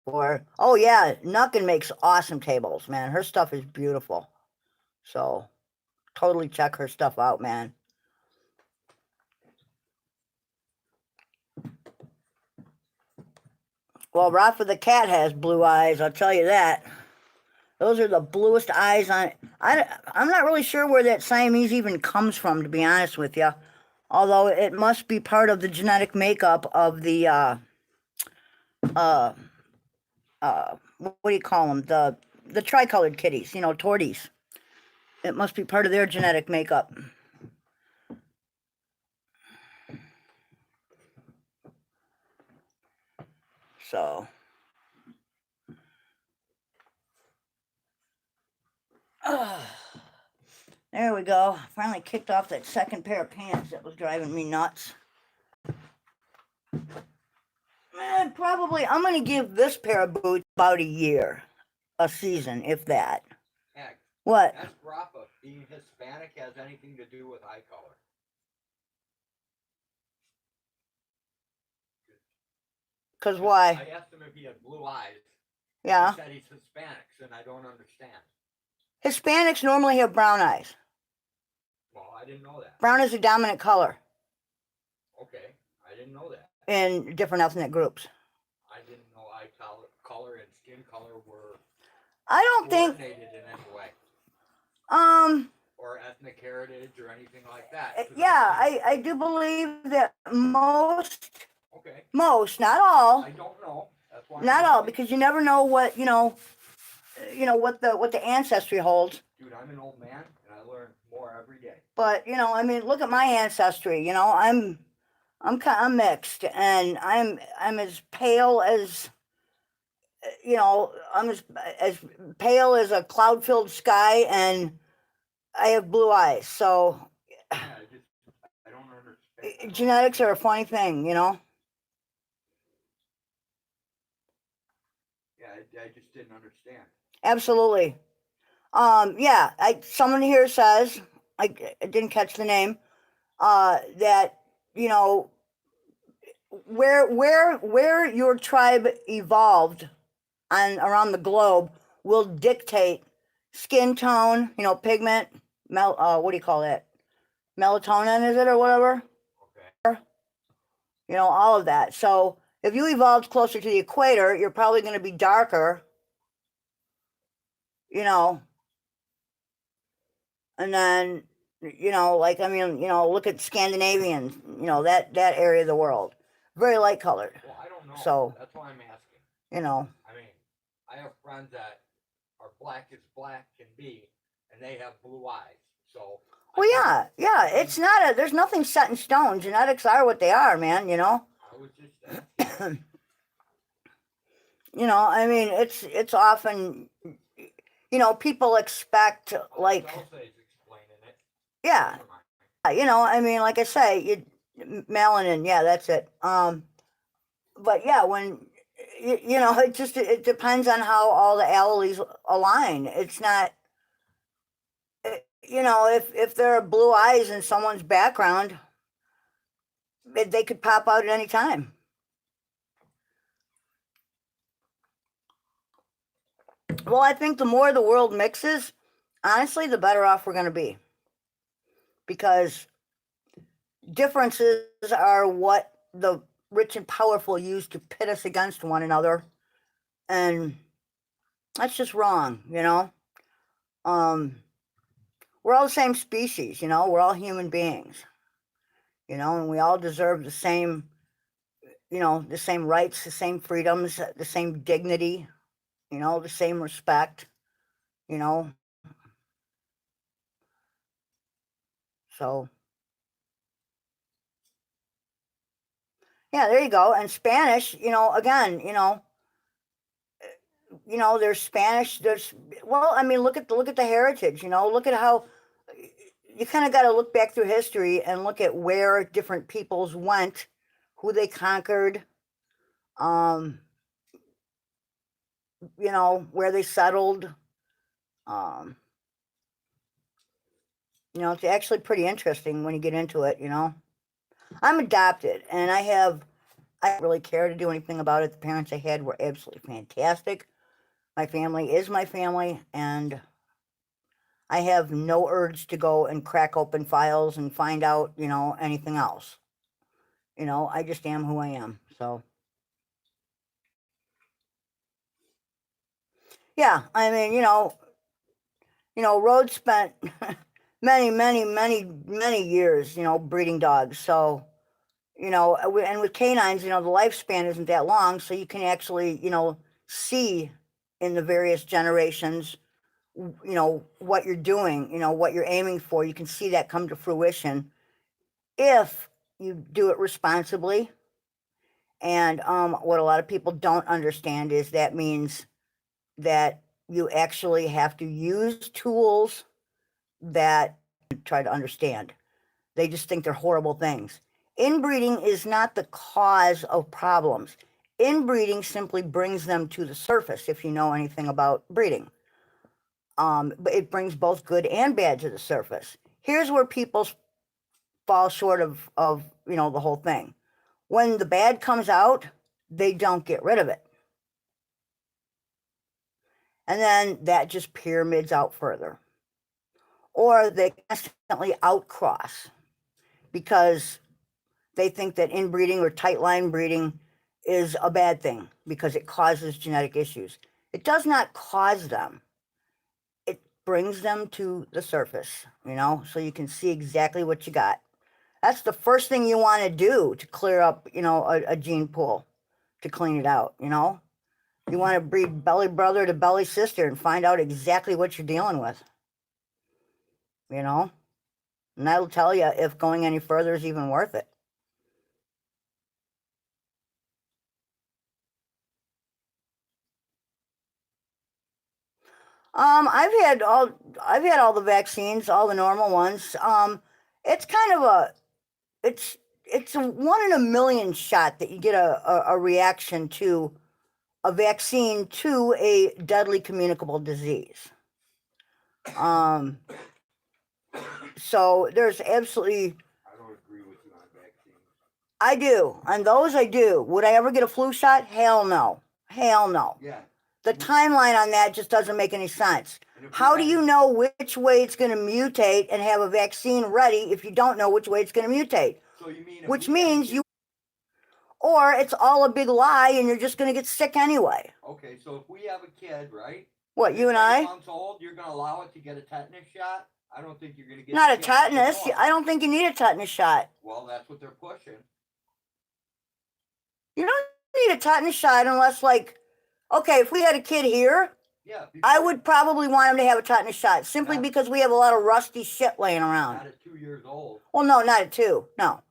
oh yeah, Nuckin makes awesome tables, man. Her stuff is beautiful. So totally check her stuff out, man. Well, Rafa the cat has blue eyes, I'll tell you that. Those are the bluest eyes I'm not really sure where that Siamese even comes from, to be honest with you. Although it must be part of the genetic makeup of the, what do you call them? The tricolored kitties, torties. It must be part of their genetic makeup. So. There we go. Finally kicked off that second pair of pants that was driving me nuts. Probably, I'm going to give this pair of boots about a season, if that. Heck, what? Ask Rafa, being Hispanic has anything to do with eye color. Because why? I asked him if he had blue eyes. Yeah. He said he's Hispanic, and I don't understand. Hispanics normally have brown eyes. Well, I didn't know that. Brown is a dominant color. Okay, I didn't know that. In different ethnic groups. I didn't know eye color and skin color were I don't think coordinated in any way. Or ethnic heritage or anything like that. Yeah, I do believe that most. Okay. Most, not all. I don't know. That's why. Not all, because you never know what what the ancestry holds. Dude, I'm an old man and I learn more every day. But look at my ancestry. I'm mixed, and I'm as pale as I'm as pale as a cloud-filled sky, and I have blue eyes. So yeah, I don't understand. Genetics are a funny thing, understand. Absolutely. Yeah, someone here says, I didn't catch the name, that, you know, where your tribe evolved on around the globe will dictate skin tone, you know, pigment, what do you call that? Melatonin, is it, or whatever? Okay. You know, all of that. So if you evolved closer to the equator, you're probably going to be darker, you know, and then, you know, like, I mean, you know, look at Scandinavians, you know, that area of the world, very light colored. Well, I don't know. So, that's why I'm asking. you know, I mean, I have friends that are black as black can be, and they have blue eyes. So. well, yeah, it's not there's nothing set in stone. Genetics are what they are, man, you know. I was just asking. You know, I mean, it's often, you know, people expect, like, Elsa's explaining it. yeah, Never mind. you know, I mean, like I say, melanin, yeah, that's it. But yeah, when you know, it depends on how all the alleles align. It's not, you know, if there are blue eyes in someone's background, they could pop out at any time. Well, I think the more the world mixes, honestly, the better off we're going to be, because differences are what the rich and powerful use to pit us against one another, and that's just wrong, you know. We're all the same species, you know. We're all human beings, you know, and we all deserve the same, you know, the same rights, the same freedoms, the same dignity, you know, the same respect, you know. So yeah, there you go. And Spanish, you know, again, you know, there's Spanish, there's, well, I mean, look at the heritage, you know, look at how you kind of got to look back through history and look at where different peoples went, who they conquered, um, you know, where they settled. Um, you know, it's actually pretty interesting when you get into it, you know. I'm adopted, and I don't really care to do anything about it. The parents I had were absolutely fantastic. My family is my family, and I have no urge to go and crack open files and find out, you know, anything else. You know, I just am who I am. So, yeah, I mean, Rhodes spent many years, you know, breeding dogs. So, you know, and with canines, you know, the lifespan isn't that long, so you can actually, you know, see in the various generations, you know, what you're doing, you know, what you're aiming for. You can see that come to fruition if you do it responsibly. And what a lot of people don't understand is that means that you actually have to use tools that try to understand. They just think they're horrible things. Inbreeding is not the cause of problems. Inbreeding simply brings them to the surface, if you know anything about breeding. But it brings both good and bad to the surface. Here's where people fall short of you know, the whole thing. When the bad comes out, they don't get rid of it. And then that just pyramids out further. Or they constantly outcross because they think that inbreeding or tight line breeding is a bad thing because it causes genetic issues. It does not cause them. It brings them to the surface, you know, so you can see exactly what you got. That's the first thing you want to do to clear up, you know, a gene pool, to clean it out, you know. You want to breed belly brother to belly sister and find out exactly what you're dealing with, you know. And that'll tell you if going any further is even worth it. I've had all the vaccines, all the normal ones. It's kind of it's a 1 in a million shot that you get a reaction to a vaccine to a deadly communicable disease. So there's absolutely, I don't agree with you on vaccines. I do. On those I do. Would I ever get a flu shot? Hell no. Hell no. Yeah. The timeline on that just doesn't make any sense. And if we How do had- you know which way it's going to mutate and have a vaccine ready if you don't know which way it's going to mutate? So you mean? Which means you, or it's all a big lie and you're just going to get sick anyway. Okay, so if we have a kid, right? What, you and He's 8 I? months old, you're gonna allow it to get a tetanus shot? I don't think you're gonna get. Not a the chance to tetanus. go. I don't think you need a tetanus shot. Well, that's what they're pushing. You don't need a tetanus shot unless, like, okay, if we had a kid here, Yeah. I would probably want him to have a tetanus shot simply Not- because we have a lot of rusty shit laying around. Not at 2 years old. Well, no, not at 2. No.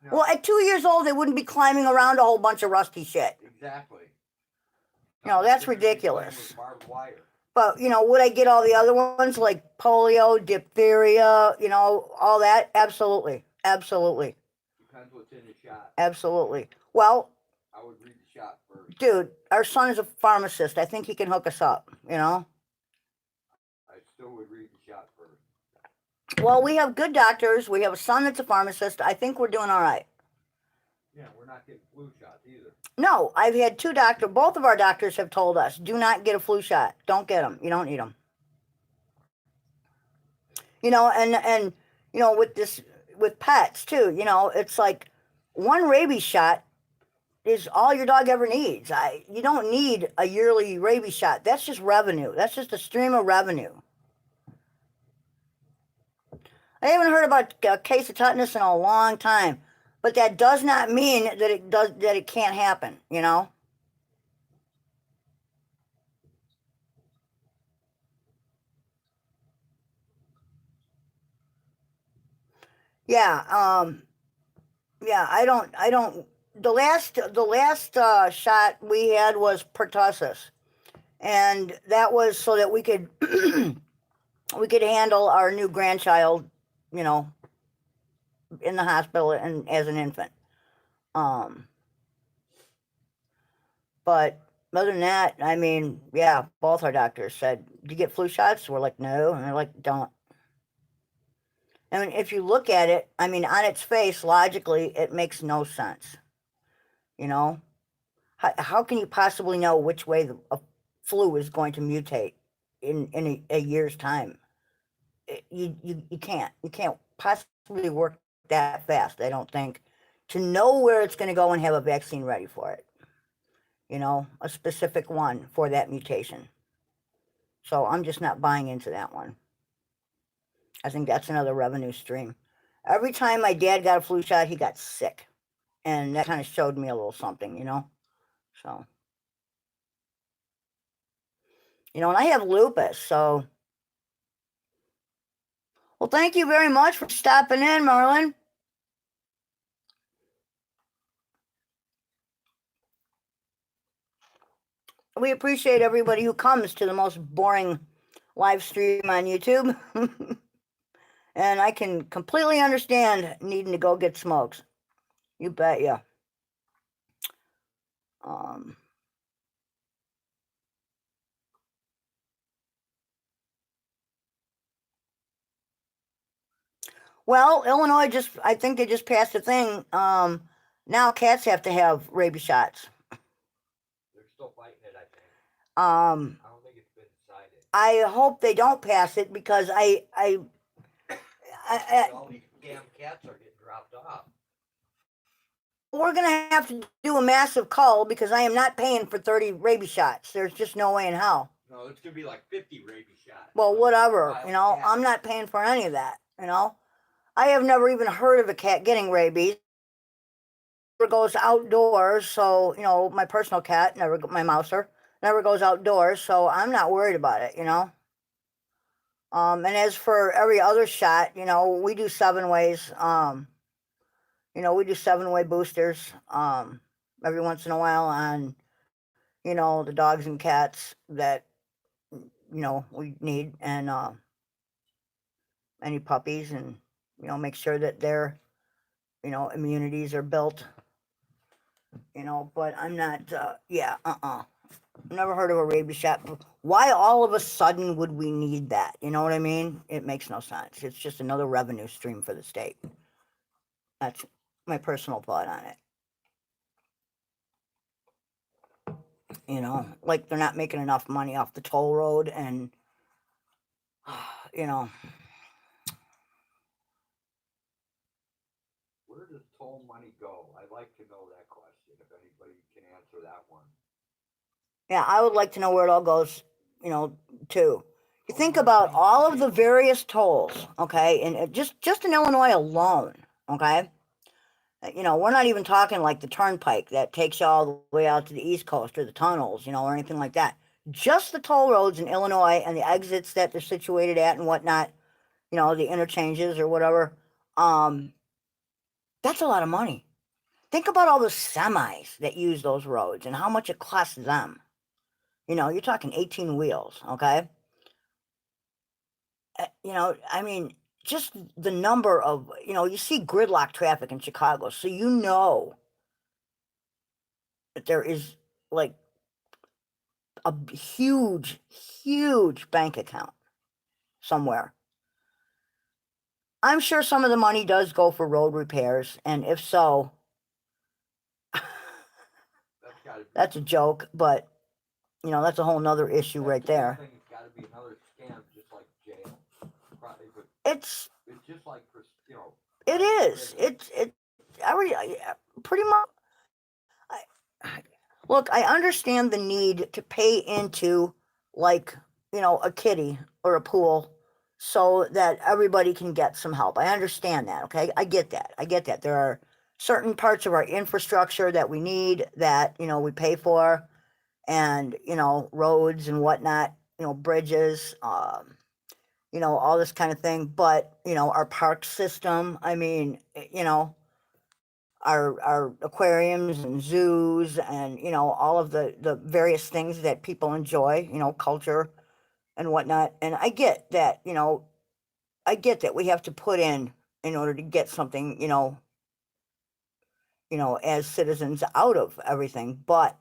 No. Well, at 2 years old, they wouldn't be climbing around a whole bunch of rusty shit. Exactly. No, that's They're gonna be playing ridiculous. with barbed wire. But, would I get all the other ones like polio, diphtheria, all that? Absolutely. Absolutely. Depends what's in the shot. Absolutely. Well, I would read the shot first. dude, our son is a pharmacist. I think he can hook us up, I still would read the shot first. Well, we have good doctors. We have a son that's a pharmacist. I think we're doing all right. Yeah, we're not getting flu shots either. No, I've had 2 doctors. Both of our doctors have told us, do not get a flu shot. Don't get them. You don't need them. And with pets too, it's like one rabies shot is all your dog ever needs. You don't need a yearly rabies shot. That's just revenue. That's just a stream of revenue. I haven't heard about a case of tetanus in a long time, but that does not mean that it can't happen, Yeah, yeah, I don't, the last shot we had was pertussis. And that was so that we could, we could handle our new grandchild, in the hospital and as an infant. But other than that, I mean, yeah, both our doctors said, "Do you get flu shots?" We're like, "No," and they're like, "Don't." I mean, if you look at it, I mean, on its face, logically, it makes no sense. How can you possibly know which way a flu is going to mutate in a year's time? You can't possibly work that fast, I don't think, to know where it's going to go and have a vaccine ready for it. A specific one for that mutation. So I'm just not buying into that one. I think that's another revenue stream. Every time my dad got a flu shot, he got sick. And that kind of showed me a little something, So, and I have lupus, so. Well, thank you very much for stopping in, Merlin. We appreciate everybody who comes to the most boring live stream on YouTube. And I can completely understand needing to go get smokes. You bet ya. Well, Illinois I think they just passed a thing. Now cats have to have rabies shots. They're still fighting it, I think. I don't think it's been decided. I hope they don't pass it because All these damn cats are getting dropped off. we're going to have to do a massive cull because I am not paying for 30 rabies shots. There's just no way in hell. No, it's gonna be like 50 rabies shots. Well, whatever, Wild cat. I'm not paying for any of that, I have never even heard of a cat getting rabies. Never goes outdoors, so, my personal cat, my mouser, never goes outdoors, so I'm not worried about it, And as for every other shot, we do 7 ways. We do 7-way boosters every once in a while on, the dogs and cats that, we need, and any puppies, and, make sure that their, immunities are built You know, but I'm not. Never heard of a rabies shot. Why all of a sudden would we need that? You know what I mean? It makes no sense. It's just another revenue stream for the state. That's my personal thought on it. You know, like they're not making enough money off the toll road, and you know, Where does toll money go? I'd like to know that question. If anybody can answer that one. yeah, I would like to know where it all goes. You know, too. You think Toll about money all of the pays- various tolls, okay, and just in Illinois alone, okay. You know, we're not even talking like the turnpike that takes you all the way out to the East Coast or the tunnels, you know, or anything like that. Just the toll roads in Illinois and the exits that they're situated at and whatnot, you know, the interchanges or whatever. Um, that's a lot of money. Think about all the semis that use those roads and how much it costs them. You know, you're talking 18 wheels, okay? You know, I mean, just the number of, you know, you see gridlock traffic in Chicago, so you know that there is like a huge, huge bank account somewhere. I'm sure some of the money does go for road repairs, and if so, That's gotta be. that's a joke, but you know, that's a whole nother issue right That whole there. thing has got to be another scam, just like jail. Probably, but It's it's just like you know. it is. It pretty much. I, look, I understand the need to pay into like, you know, a kitty or a pool so that everybody can get some help. I understand that, okay? I get that. I get that. There are certain parts of our infrastructure that we need that, you know, we pay for, and, you know, roads and whatnot, you know, bridges, you know, all this kind of thing. But, you know, our park system, I mean, you know, our aquariums and zoos and, you know, all of the various things that people enjoy, you know, culture and whatnot. And I get that, you know, I get that we have to put in order to get something, you know, as citizens out of everything. But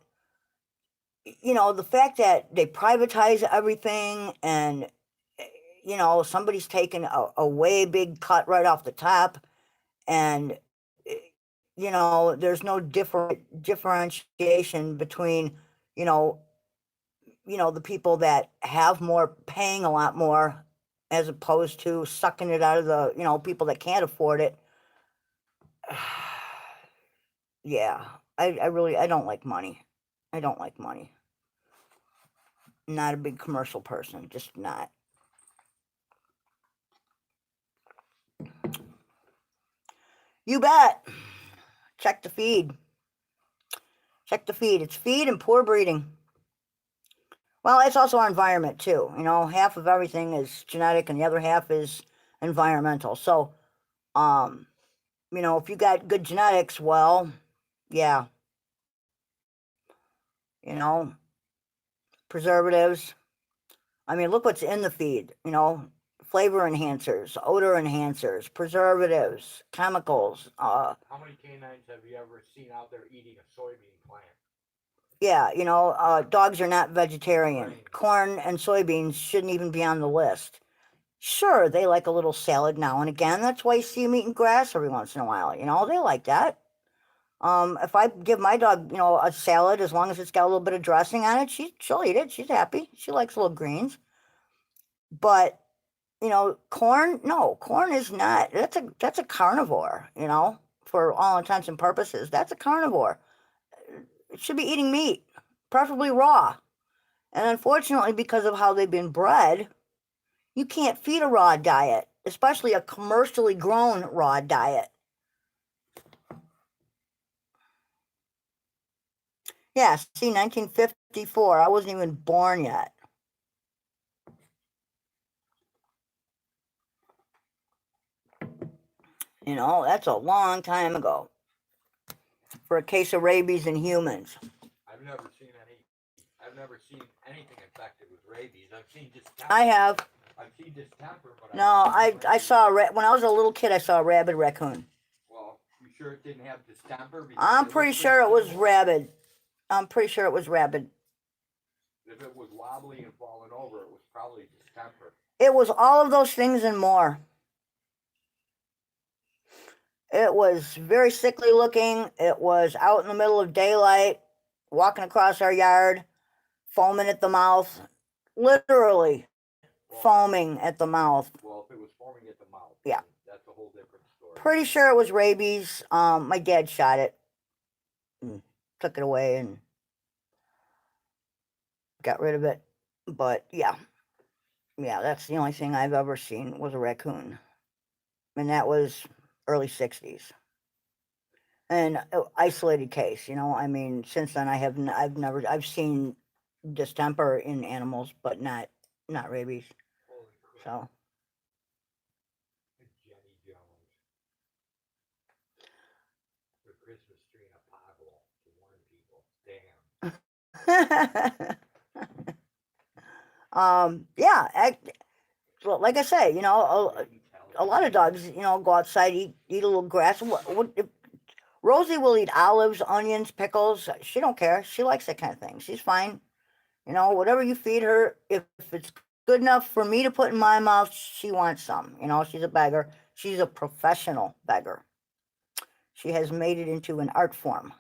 you know, the fact that they privatize everything, and you know, somebody's taking a way big cut right off the top, and eh, you know, there's no differentiation between, you know, the people that have more paying a lot more as opposed to sucking it out of the, you know, people that can't afford it. Yeah, I really, I don't like money. I don't like money. Not a big commercial person, just not. You bet. Check the feed. Check the feed. It's feed and poor breeding. Well, it's also our environment too. You know, half of everything is genetic and the other half is environmental. So, um, you know, if you got good genetics, well, yeah, you know, preservatives. I mean, look what's in the feed, you know, flavor enhancers, odor enhancers, preservatives, chemicals. How many canines have you ever seen out there eating a soybean plant? Yeah, you know, dogs are not vegetarian. Right. Corn and soybeans shouldn't even be on the list. Sure, they like a little salad now and again. That's why you see them eating grass every once in a while. You know, they like that. If I give my dog, you know, a salad, as long as it's got a little bit of dressing on it, she'll eat it. She's happy. She likes little greens. But you know, corn, no, corn is not. That's a carnivore. You know, for all intents and purposes, that's a carnivore. It should be eating meat, preferably raw. And unfortunately, because of how they've been bred, you can't feed a raw diet, especially a commercially grown raw diet. Yeah, see, 1954, I wasn't even born yet. You know, that's a long time ago for a case of rabies in humans. I've never seen any. I've never seen anything infected with rabies. I've seen distemper. I have. I've seen distemper, but No, I saw when I was a little kid, I saw a rabid raccoon. Well, you sure it didn't have distemper? Because I'm it pretty looked sure it was similar. rabid. I'm pretty sure it was rabid. If it was wobbly and falling over, it was probably distemper. It was all of those things and more. It was very sickly looking. It was out in the middle of daylight, walking across our yard, foaming at the mouth, literally foaming at the mouth. Well, if it was foaming at the mouth, Yeah. that's a whole different story. Pretty sure it was rabies. My dad shot it and took it away and got rid of it. But yeah, that's the only thing I've ever seen was a raccoon, and that was early 60s. An isolated case, you know. I mean, since then I've seen distemper in animals, but not rabies. Holy crap. So Jenny Jones. The Christmas tree in a pothole to warn people. Damn. yeah, well, like I say, you know, a lot of dogs, you know, go outside, eat a little grass. Rosie will eat olives, onions, pickles. She don't care. She likes that kind of thing. She's fine. You know, whatever you feed her, if it's good enough for me to put in my mouth, she wants some. You know, she's a beggar. She's a professional beggar. She has made it into an art form.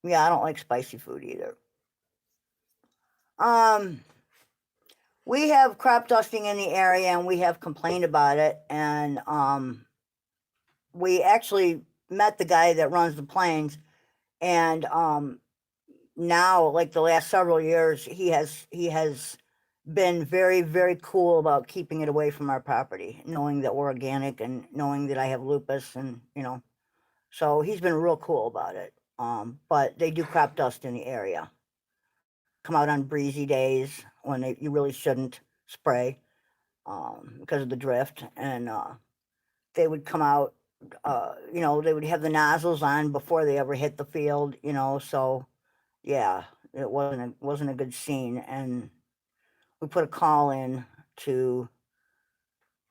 Yeah, I don't like spicy food either. We have crop dusting in the area, and we have complained about it. And we actually met the guy that runs the plains, and now, like the last several years, he has been very, very cool about keeping it away from our property, knowing that we're organic and knowing that I have lupus, and you know, so he's been real cool about it. But they do crop dust in the area. Come out on breezy days when you really shouldn't spray because of the drift, and they would come out. You know, they would have the nozzles on before they ever hit the field. You know, so yeah, it wasn't a good scene, and we put a call in to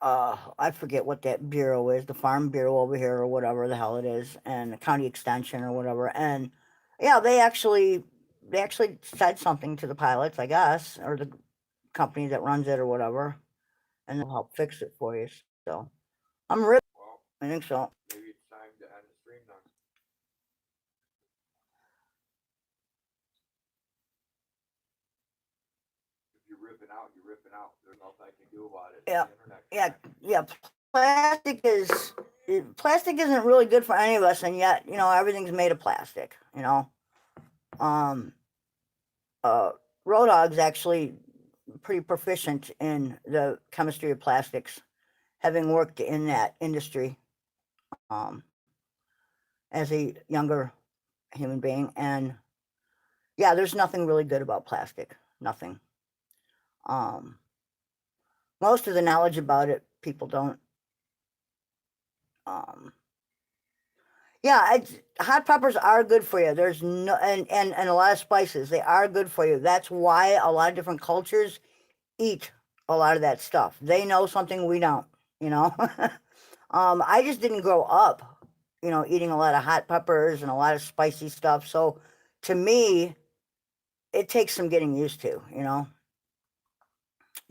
I forget what that bureau is, the Farm Bureau over here or whatever the hell it is, and the county extension or whatever. And yeah, they actually said something to the pilots, I guess, or the company that runs it or whatever, and they'll help fix it for you. So I'm really, Well, I think so. maybe it's time to end the stream now. If you're ripping out, you're ripping out. There's nothing I can do about it. Yeah, The internet yeah, can't. yeah. Plastic isn't really good for any of us, and yet, you know, everything's made of plastic. You know, Road Dogg's actually pretty proficient in the chemistry of plastics, having worked in that industry as a younger human being. And yeah, there's nothing really good about plastic. Nothing. Most of the knowledge about it, people don't. Yeah, hot peppers are good for you. There's no, and a lot of spices, they are good for you. That's why a lot of different cultures eat a lot of that stuff. They know something we don't, you know. I just didn't grow up, you know, eating a lot of hot peppers and a lot of spicy stuff. So to me, it takes some getting used to, you know.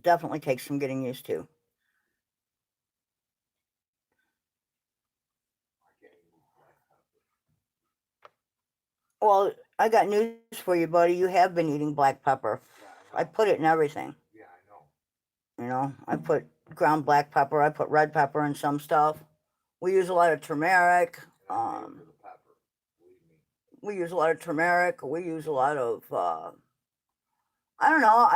Definitely takes some getting used to. Well, I got news for you, buddy. You have been eating black pepper. Yeah, I put it in everything. Yeah, I know. You know, I put ground black pepper. I put red pepper in some stuff. We use a lot of turmeric. And I pay for the pepper. Believe me. We use a lot of turmeric. We use a lot of. I don't know.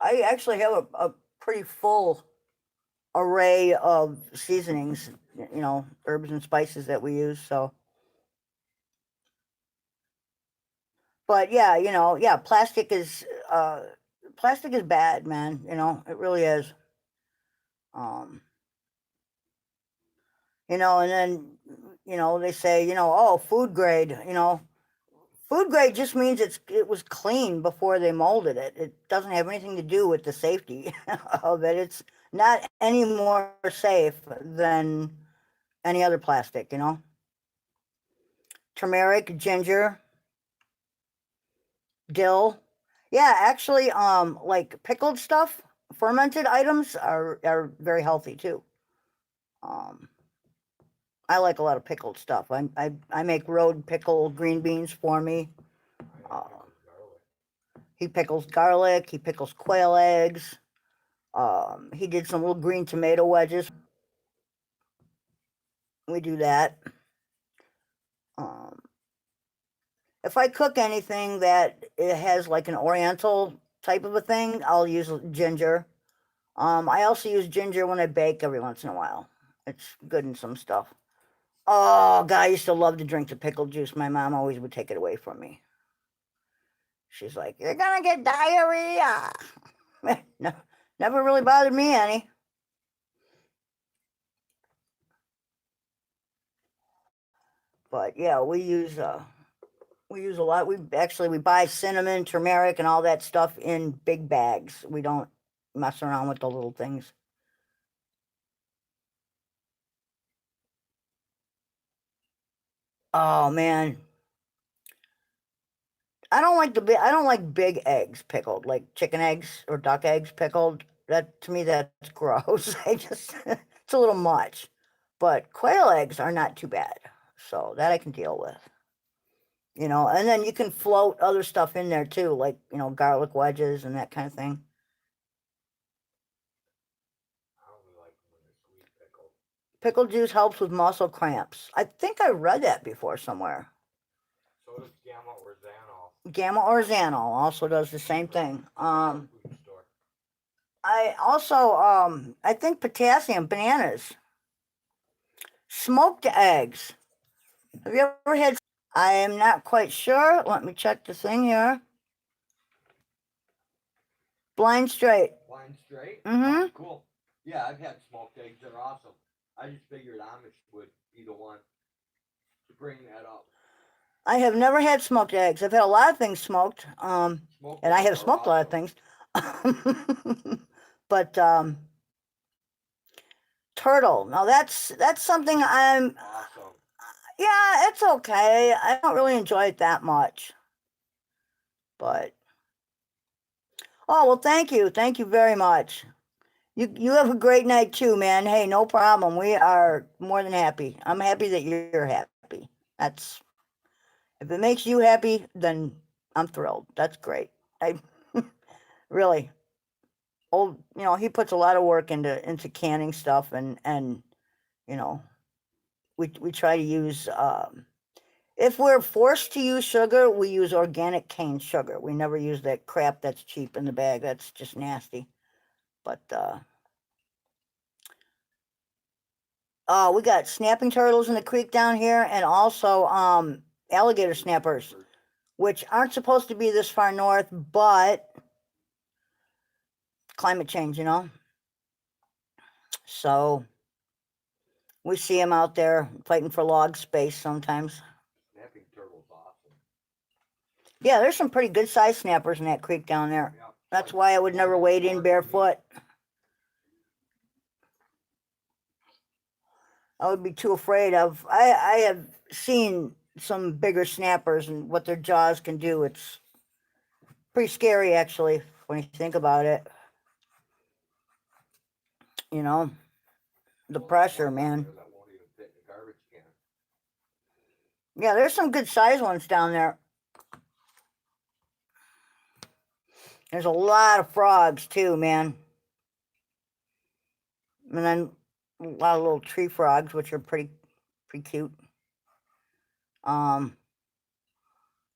I actually have a pretty full array of seasonings. You know, herbs and spices that we use. So. But yeah, you know, yeah, plastic is bad, man. You know, it really is. You know, and then, you know, they say, you know, oh, food grade, you know, food grade just means it was clean before they molded it. It doesn't have anything to do with the safety of it. It's not any more safe than any other plastic, you know. Turmeric, ginger, dill. Yeah, actually, like pickled stuff, fermented items are very healthy too. I like a lot of pickled stuff. I make road pickled green beans for me. Uh, he pickles garlic. He pickles quail eggs. He did some little green tomato wedges. We do that. If I cook anything that it has like an oriental type of a thing, I'll use ginger. I also use ginger when I bake every once in a while. It's good in some stuff. Oh, God, I used to love to drink the pickle juice. My mom always would take it away from me. She's like, "You're gonna get diarrhea." No, never really bothered me any. But yeah, we use a lot. We buy cinnamon, turmeric, and all that stuff in big bags. We don't mess around with the little things. Oh man, I don't like big eggs pickled, like chicken eggs or duck eggs pickled. That to me that's gross. I just it's a little much. But quail eggs are not too bad. So that I can deal with. You know, and then you can float other stuff in there too, like, you know, garlic wedges and that kind of thing. Pickle juice helps with muscle cramps. I think I read that before somewhere. So does Gamma Orzano. Gamma Orzano also does the same thing. I also I think potassium bananas, smoked eggs. Have you ever had? I am not quite sure. Let me check the thing here. Blind straight. Blind straight? Mm-hmm. Oh, cool. Yeah, I've had smoked eggs. They're awesome. I just figured Amish would be the one to bring that up. I have never had smoked eggs. I've had a lot of things smoked. Smoked And I eggs have are smoked a lot of awesome. things. But turtle. Now that's something I'm Awesome. yeah, it's okay. I don't really enjoy it that much. But oh well, thank you. Thank you very much. You have a great night too, man. Hey, no problem. We are more than happy. I'm happy that you're happy. That's if it makes you happy, then I'm thrilled. That's great. I really old, you know, he puts a lot of work into canning stuff and you know, we try to use if we're forced to use sugar, we use organic cane sugar. We never use that crap that's cheap in the bag. That's just nasty. But we got snapping turtles in the creek down here, and also alligator snappers, which aren't supposed to be this far north, but climate change, you know. So we see them out there fighting for log space sometimes. Snapping turtle's awesome. Yeah, there's some pretty good sized snappers in that creek down there. Yeah, That's like why I would never wade in barefoot. I would be too afraid of. I have seen some bigger snappers and what their jaws can do. It's pretty scary, actually, when you think about it. You know, the pressure, man. That won't even fit in the garbage can. Yeah, there's some good sized ones down there. There's a lot of frogs too, man. And then a lot of little tree frogs, which are pretty cute. Was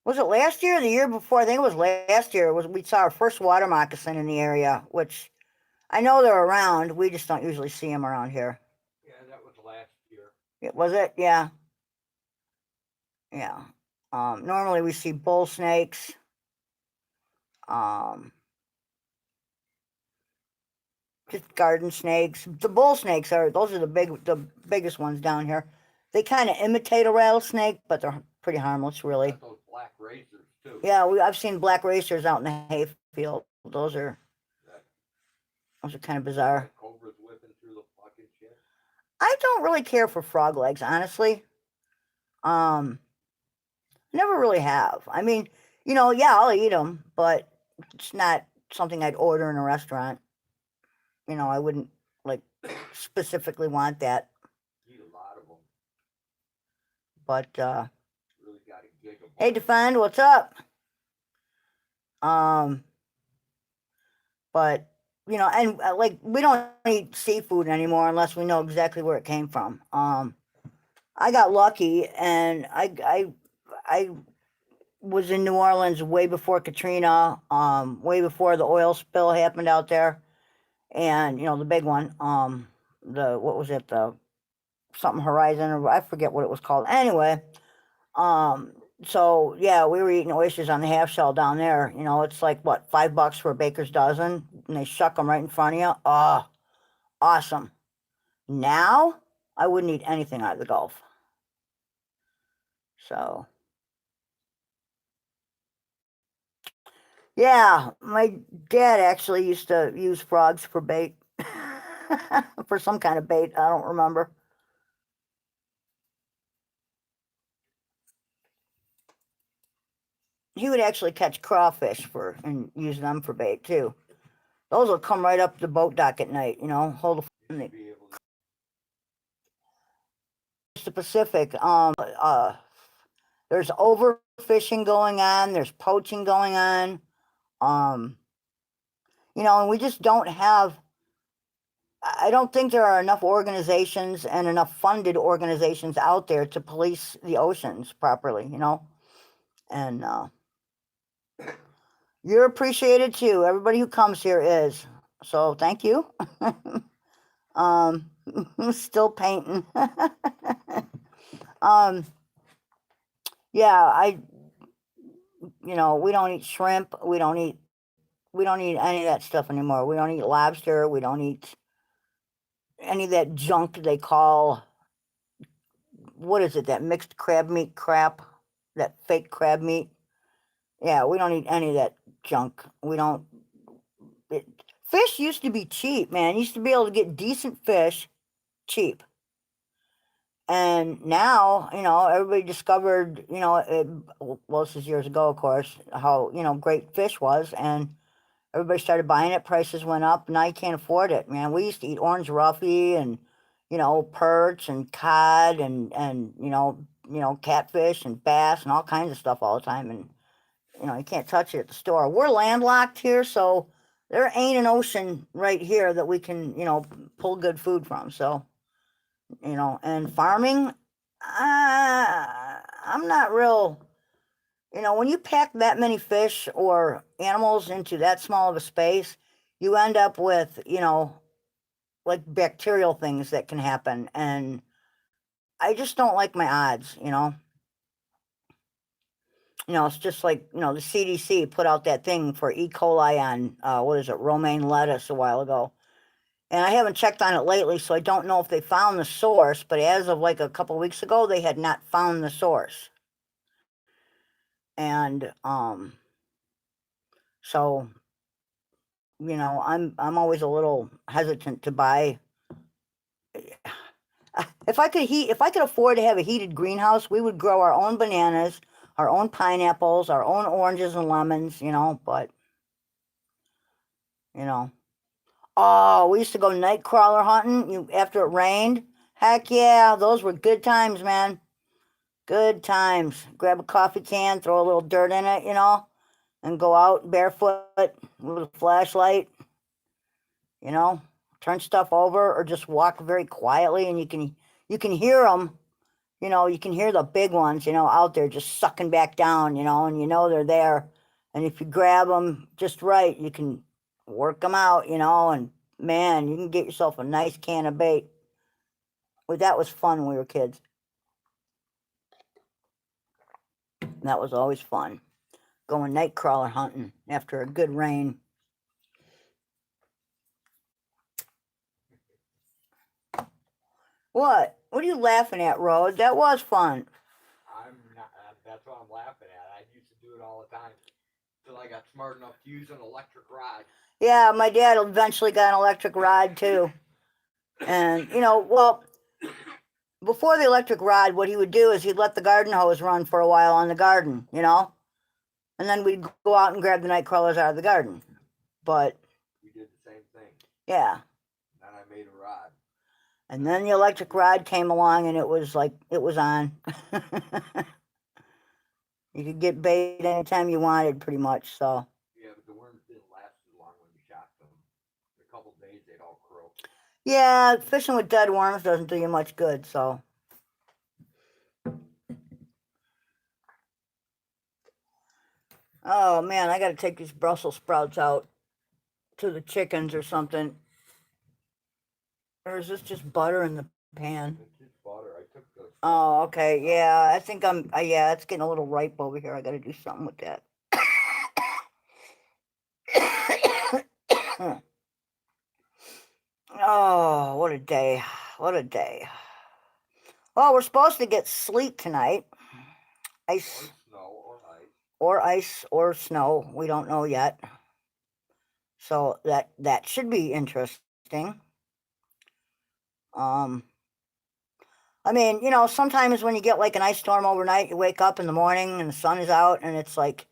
it last year or the year before? I think it was last year. We saw our first water moccasin in the area, which I know they're around. We just don't usually see them around here. Yeah, that was last year. Was it? Yeah. Yeah. Normally we see bull snakes. Just garden snakes. The bull snakes those are the biggest ones down here. They kind of imitate a rattlesnake, but they're pretty harmless, really. Got those black racers too. Yeah, I've seen black racers out in the hayfield. Those are kind of bizarre. Cobras whipping through the fucking shit. I don't really care for frog legs, honestly. Um, Never really have. I mean, yeah, I'll eat them, but it's not something I'd order in a restaurant. I wouldn't like specifically want that. Eat a lot of them. But Really got a gig of hey, Defend, what's up? But and like we don't eat seafood anymore unless we know exactly where it came from. I got lucky, and I was in New Orleans way before Katrina, way before the oil spill happened out there, and the big one, the what was it, the something Horizon, or I forget what it was called. Anyway, um, so yeah, we were eating oysters on the half shell down there. It's like what, $5 for a baker's dozen, and they shuck them right in front of you. Oh, awesome. Now I wouldn't eat anything out of the Gulf. So yeah, my dad actually used to use frogs for bait. For some kind of bait, I don't remember. He would actually catch crawfish and use them for bait too. Those will come right up the boat dock at night, hold the Pacific. There's overfishing going on, there's poaching going on. Um, and we just don't have, I don't think there are enough organizations and enough funded organizations out there to police the oceans properly, and you're appreciated too. Everybody who comes here is. So thank you. um, Still painting. um, yeah, we don't eat shrimp. We don't eat any of that stuff anymore. We don't eat lobster. We don't eat any of that junk they call, what is it, that mixed crab meat crap, that fake crab meat. Yeah, we don't eat any of that junk. We don't. It, Fish used to be cheap, man. You used to be able to get decent fish cheap. And now, everybody discovered, well, this is years ago, of course, how, great fish was. And everybody started buying it. Prices went up. Now you can't afford it, man. We used to eat orange roughy and, perch and cod and catfish and bass and all kinds of stuff all the time. And, you can't touch it at the store. We're landlocked here, so there ain't an ocean right here that we can, pull good food from. So, and farming, I'm not real, when you pack that many fish or animals into that small of a space, you end up with, like bacterial things that can happen. And I just don't like my odds. It's just like, the CDC put out that thing for E. coli on, what is it, romaine lettuce a while ago. And I haven't checked on it lately, so I don't know if they found the source, but as of like a couple of weeks ago, they had not found the source. And so, I'm always a little hesitant to buy. If I could afford to have a heated greenhouse, we would grow our own bananas, our own pineapples, our own oranges and lemons, but you know. Oh, we used to go night crawler hunting after it rained. Heck yeah, those were good times, man. Good times. Grab a coffee can, throw a little dirt in it, and go out barefoot with a flashlight, you know, turn stuff over or just walk very quietly, and you can hear them. You can hear the big ones, out there just sucking back down, and they're there. And if you grab them just right, you can work them out, and man, you can get yourself a nice can of bait. Well, that was fun when we were kids. That was always fun. Going night crawler hunting after a good rain. What? What are you laughing at, Rose? That was fun. I'm not. That's what I'm laughing at. I used to do it all the time until I got smart enough to use an electric rod. Yeah, my dad eventually got an electric rod too. And, well, before the electric rod, what he would do is he'd let the garden hose run for a while on the garden, you know? And then we'd go out and grab the night crawlers out of the garden. But We did the same thing. yeah. Then I made a rod. And then the electric rod came along and it was like, it was on. You could get bait anytime you wanted, pretty much, so. Yeah, but the worms didn't last as long when you shot them. In a couple days, they'd all croak. Yeah, fishing with dead worms doesn't do you much good, so. Oh man, I gotta take these Brussels sprouts out to the chickens or something. Or is this just butter in the pan? It's just butter. I took the. Oh, okay, yeah, I think yeah, it's getting a little ripe over here. I gotta do something with that. Oh, what a day. What a day. Well, we're supposed to get sleet tonight. Ice. Or ice. Or snow. We don't know yet. So that should be interesting. I mean, you know, sometimes when you get like an ice storm overnight, you wake up in the morning and the sun is out and it's like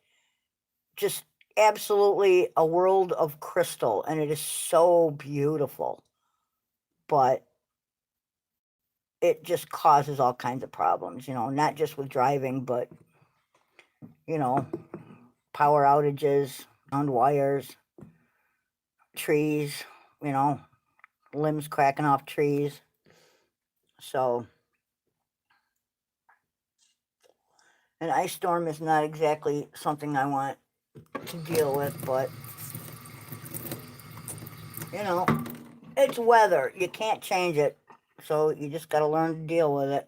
just absolutely a world of crystal and it is so beautiful. But it just causes all kinds of problems, you know, not just with driving, but, you know, power outages, ground wires, trees, you know, limbs cracking off trees. So an ice storm is not exactly something I want to deal with, but, you know, it's weather. You can't change it. So you just got to learn to deal with it.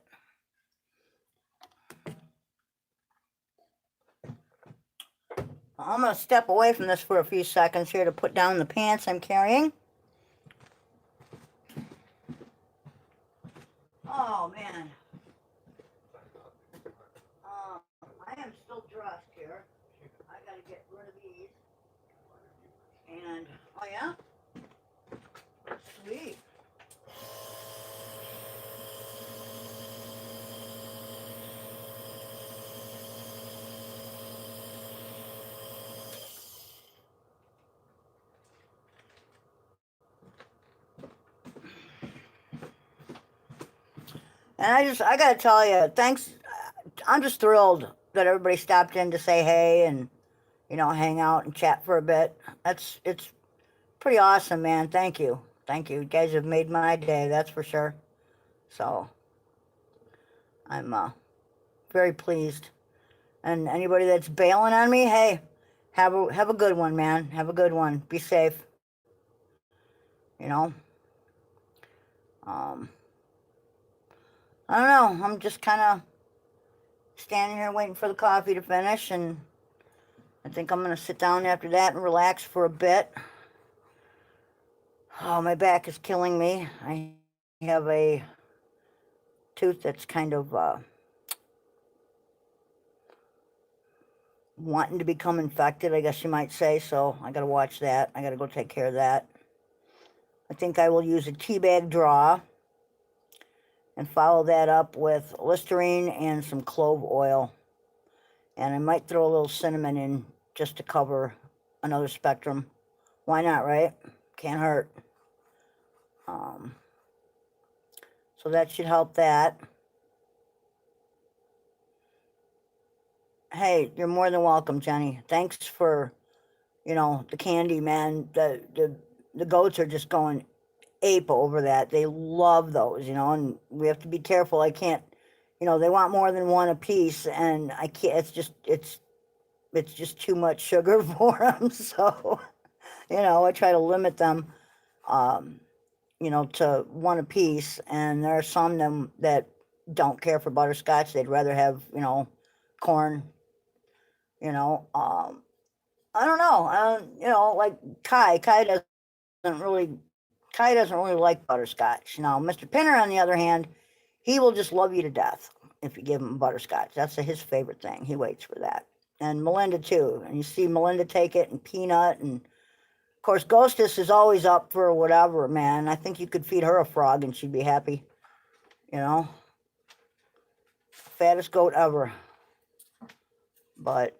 I'm going to step away from this for a few seconds here to put down the pants I'm carrying. Oh, man. I am still dressed here. I got to get rid of these. And, oh, yeah? Sweet. And I got to tell you, thanks. I'm just thrilled that everybody stopped in to say hey and, you know, hang out and chat for a bit. It's pretty awesome, man. Thank you. Thank you. You guys have made my day, that's for sure. So I'm very pleased. And anybody that's bailing on me, hey, have a good one, man. Have a good one. Be safe. You know. I don't know. I'm just kind of standing here waiting for the coffee to finish, and I think I'm going to sit down after that and relax for a bit. Oh, my back is killing me. I have a tooth that's kind of wanting to become infected, I guess you might say, so I got to watch that. I got to go take care of that. I think I will use a tea bag draw and follow that up with Listerine and some clove oil. And I might throw a little cinnamon in just to cover another spectrum. Why not, right? Can't hurt. So that should help that. Hey, you're more than welcome, Jenny. Thanks for, you know, the candy, man. The goats are just going ape over that. They love those, you know, and we have to be careful. I can't, you know, they want more than one a piece, and I can't. It's just too much sugar for them. So, you know, I try to limit them, you know, to one a piece. And there are some of them that don't care for butterscotch. They'd rather have, you know, corn. You know, I don't know. You know, like Kai doesn't really like butterscotch. Now, Mr. Pinner, on the other hand, he will just love you to death if you give him butterscotch. That's his favorite thing. He waits for that. And Melinda, too. And you see Melinda take it, and Peanut. And, of course, Ghostess is always up for whatever, man. I think you could feed her a frog, and she'd be happy. You know? fattest goat ever. But,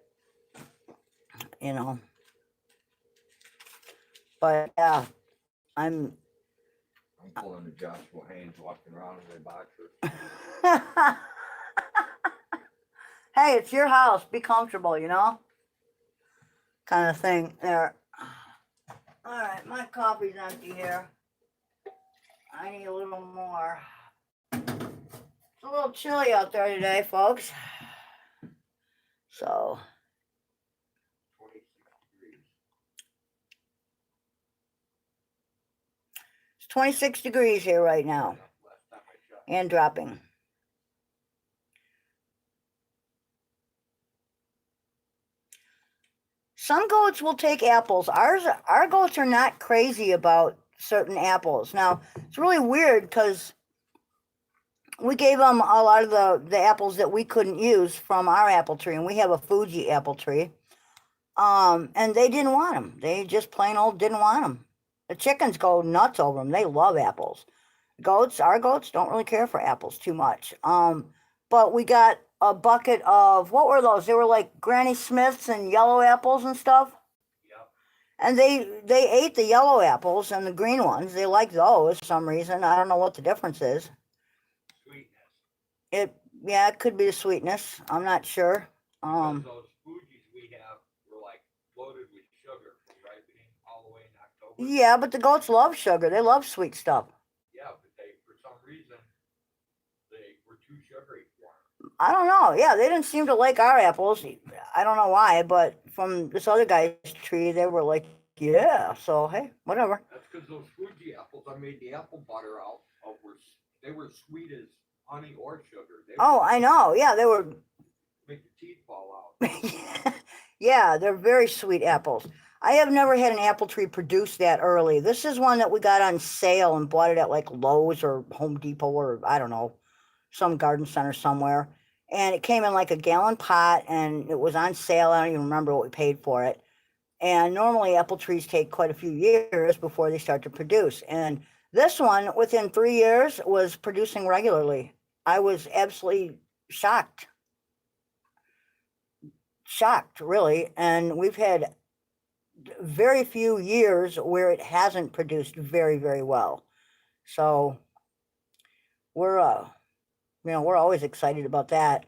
you know, but yeah, I'm pulling the Joshua Haynes walking around in a boxer. Hey, it's your house. Be comfortable, you know? Kind of thing there. All right, my coffee's empty here. I need a little more. It's a little chilly out there today, folks. So, 26 degrees here right now and dropping. Some goats will take apples. Our goats are not crazy about certain apples. Now, it's really weird because we gave them a lot of the apples that we couldn't use from our apple tree, and we have a Fuji apple tree. And they didn't want them. They just plain old didn't want them. The chickens go nuts over them. They love apples. Our goats don't really care for apples too much. But we got a bucket of, what were those? They were like Granny Smiths and yellow apples and stuff. Yep. And they ate the yellow apples and the green ones. They like those for some reason. I don't know what the difference is. Sweetness. Yeah, it could be the sweetness. I'm not sure. Because those Fuji's we have were like loaded with sugar from ripening all the way in October. Yeah, but the goats love sugar. They love sweet stuff. Yeah, but they, for some reason, they were too sugary for them. I don't know. Yeah, they didn't seem to like our apples. I don't know why, but from this other guy's tree, they were like, yeah. So, hey, whatever. That's because those Fuji apples I made the apple butter out of they were sweet as honey or sugar. I know. Yeah, they were. Make the teeth fall out. Yeah, they're very sweet apples. I have never had an apple tree produce that early. This is one that we got on sale and bought it at like Lowe's or Home Depot or I don't know, some garden center somewhere. And it came in like a gallon pot and it was on sale. I don't even remember what we paid for it. And normally apple trees take quite a few years before they start to produce. And this one, within 3 years, was producing regularly. I was absolutely shocked. Shocked, really. And we've had very few years where it hasn't produced very, very well. So we're always excited about that.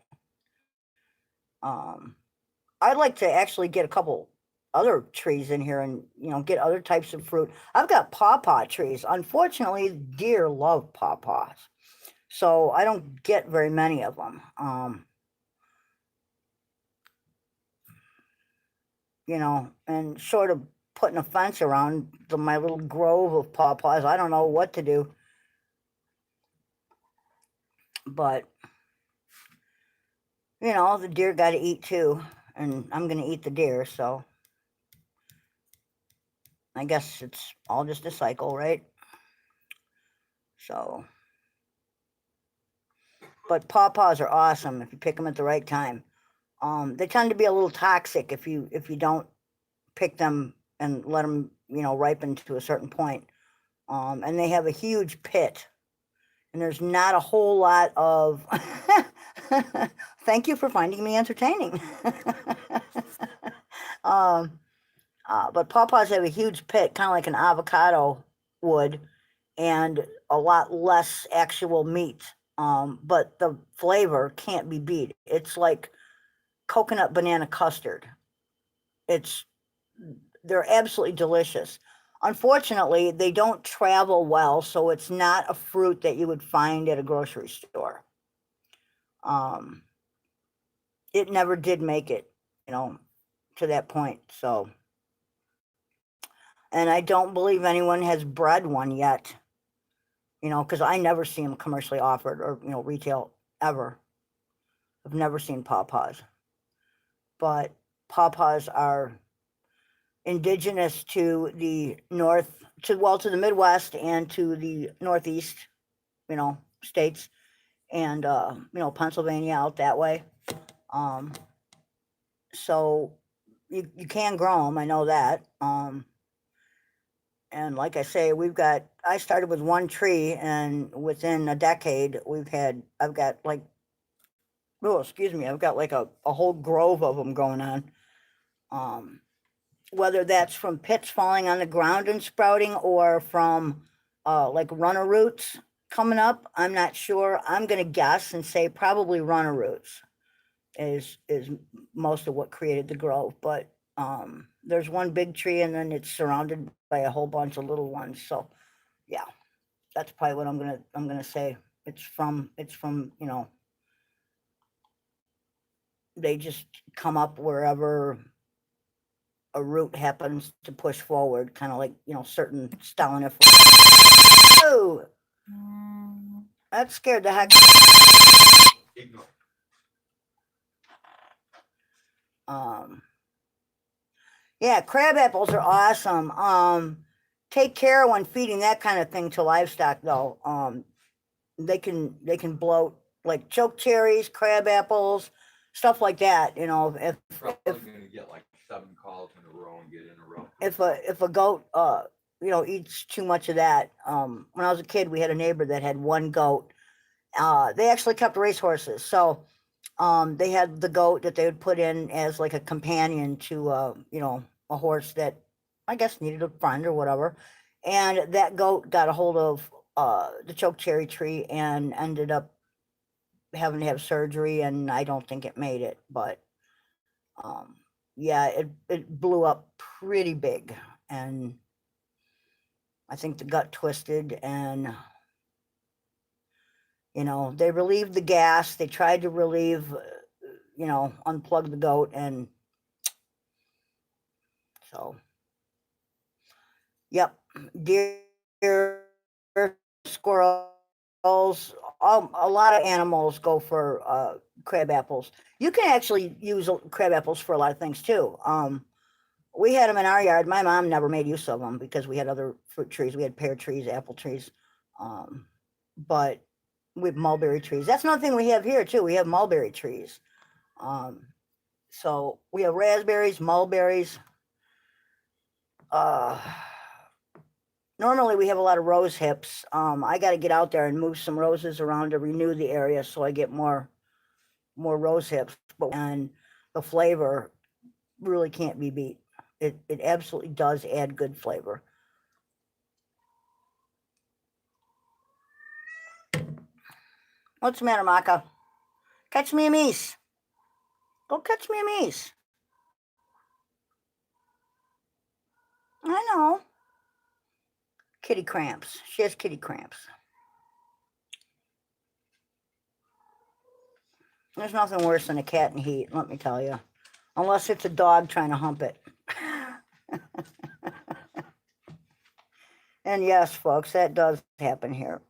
I'd like to actually get a couple other trees in here and get other types of fruit. I've got pawpaw trees. Unfortunately, deer love pawpaws, so I don't get very many of them. And sort of putting a fence around my little grove of pawpaws. I don't know what to do, but the deer got to eat too, and I'm going to eat the deer, so I guess it's all just a cycle, right? So, but pawpaws are awesome if you pick them at the right time. They tend to be a little toxic if you don't pick them and let them, ripen to a certain point. And they have a huge pit, and there's not a whole lot of. Thank you for finding me entertaining. But pawpaws have a huge pit, kind of like an avocado would, and a lot less actual meat. But the flavor can't be beat. It's like coconut banana custard. They're absolutely delicious. Unfortunately, they don't travel well, so it's not a fruit that you would find at a grocery store. It never did make it, to that point. So, and I don't believe anyone has bred one yet, because I never see them commercially offered or, retail ever. I've never seen pawpaws. But pawpaws are indigenous to the to the Midwest and to the Northeast, states, and Pennsylvania out that way. So you can grow them. I know that. And like I say, I started with one tree, and within a decade, I've got like oh, excuse me, I've got like a whole grove of them going on. Whether that's from pits falling on the ground and sprouting or from like runner roots coming up, I'm not sure. I'm going to guess and say probably runner roots is most of what created the grove. But there's one big tree and then it's surrounded by a whole bunch of little ones. So yeah, that's probably what I'm gonna say. It's from you know, they just come up wherever a root happens to push forward, kind of like, you know, certain stoloniferous. Oh, that scared the heck. Ignore. Yeah, crab apples are awesome. Take care when feeding that kind of thing to livestock, though. They can bloat, like choke cherries, crab apples, stuff like that. You know, Probably gonna get like 7 calls in a row and get in a row. if a goat you know, eats too much of that. When I was a kid, we had a neighbor that had one goat. They actually kept racehorses, so they had the goat that they would put in as like a companion to you know, a horse that I guess needed a friend or whatever. And that goat got a hold of the chokecherry tree and ended up having to have surgery, and I don't think it made it, but um, yeah, it blew up pretty big, and I think the gut twisted, and you know, they relieved the gas. They tried to relieve, you know, unplug the goat, and so, yep, deer, squirrels, a lot of animals go for crab apples. You can actually use crab apples for a lot of things too. We had them in our yard. My mom never made use of them because we had other fruit trees. We had pear trees, apple trees, but we have mulberry trees. That's another thing we have here too. We have mulberry trees. Um, so we have raspberries, mulberries. Uh, Normally we have a lot of rose hips. I got to get out there and move some roses around to renew the area so I get more rose hips. And the flavor really can't be beat. It absolutely does add good flavor. What's the matter, Maka? Catch me a meese. Go catch me a meese. I know. Kitty cramps. She has kitty cramps. There's nothing worse than a cat in heat, let me tell you. Unless it's a dog trying to hump it. And yes, folks, that does happen here.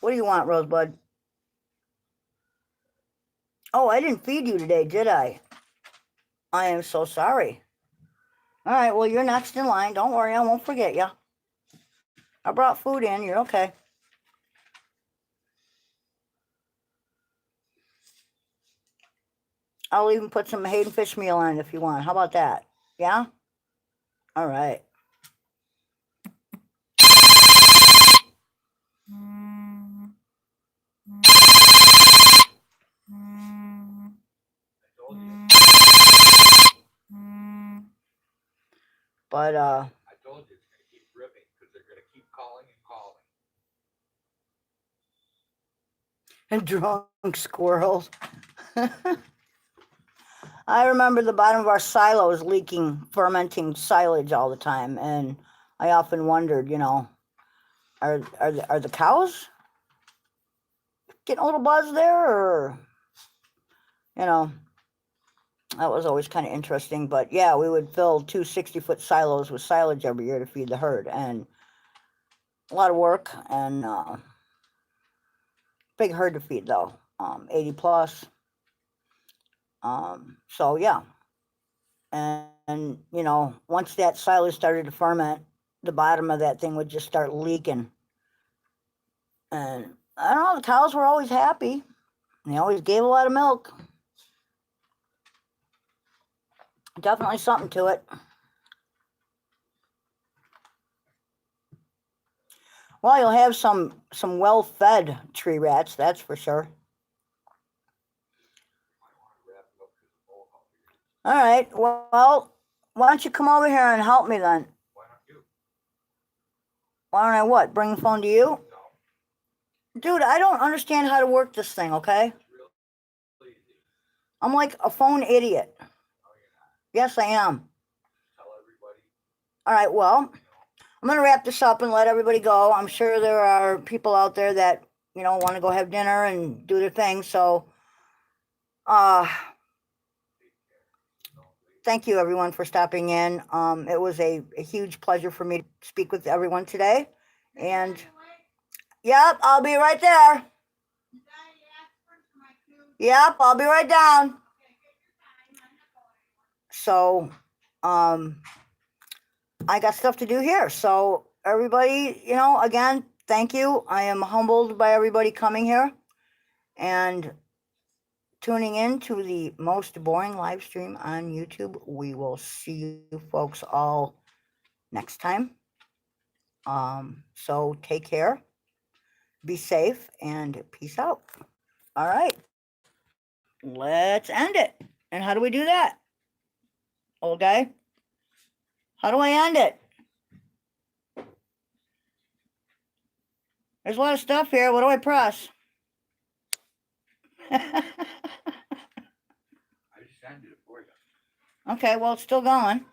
What do you want, Rosebud? Oh, I didn't feed you today, did I? I am so sorry. All right, well, you're next in line. Don't worry, I won't forget you. I brought food in. You're okay. I'll even put some Hayden fish meal on it if you want. How about that? Yeah? All right. But I told you it's gonna keep ripping because they're gonna keep calling and calling. and drunk squirrels. I remember the bottom of our silos leaking, fermenting silage all the time, and I often wondered, you know, are the cows getting a little buzz there, or you know, that was always kind of interesting. But yeah, we would fill 2 60-foot silos with silage every year to feed the herd, and a lot of work, and big herd to feed though, 80 plus. So yeah, and you know, once that silage started to ferment, the bottom of that thing would just start leaking, and I don't know, the cows were always happy. They always gave a lot of milk. Definitely something to it. Well, you'll have some well-fed tree rats, that's for sure. All right. Well, why don't you come over here and help me then? Why not you? Why don't I what? Bring the phone to you? No. Dude, I don't understand how to work this thing, okay? It's real easy. I'm like a phone idiot. No, you're not. Yes, I am. Tell everybody. All right, well, I'm going to wrap this up and let everybody go. I'm sure there are people out there that, want to go have dinner and do their thing. So, thank you everyone for stopping in. It was a huge pleasure for me to speak with everyone today. And yep, I'll be right there. Yep, I'll be right down. So, I got stuff to do here. So everybody, again, thank you. I am humbled by everybody coming here and tuning in to the most boring live stream on YouTube. We will see you folks all next time. So take care, be safe, and peace out. All right, let's end it. And how do we do that? Old guy, how do I end it? There's a lot of stuff here. What do I press? I just ended it for you. Okay, well, it's still going.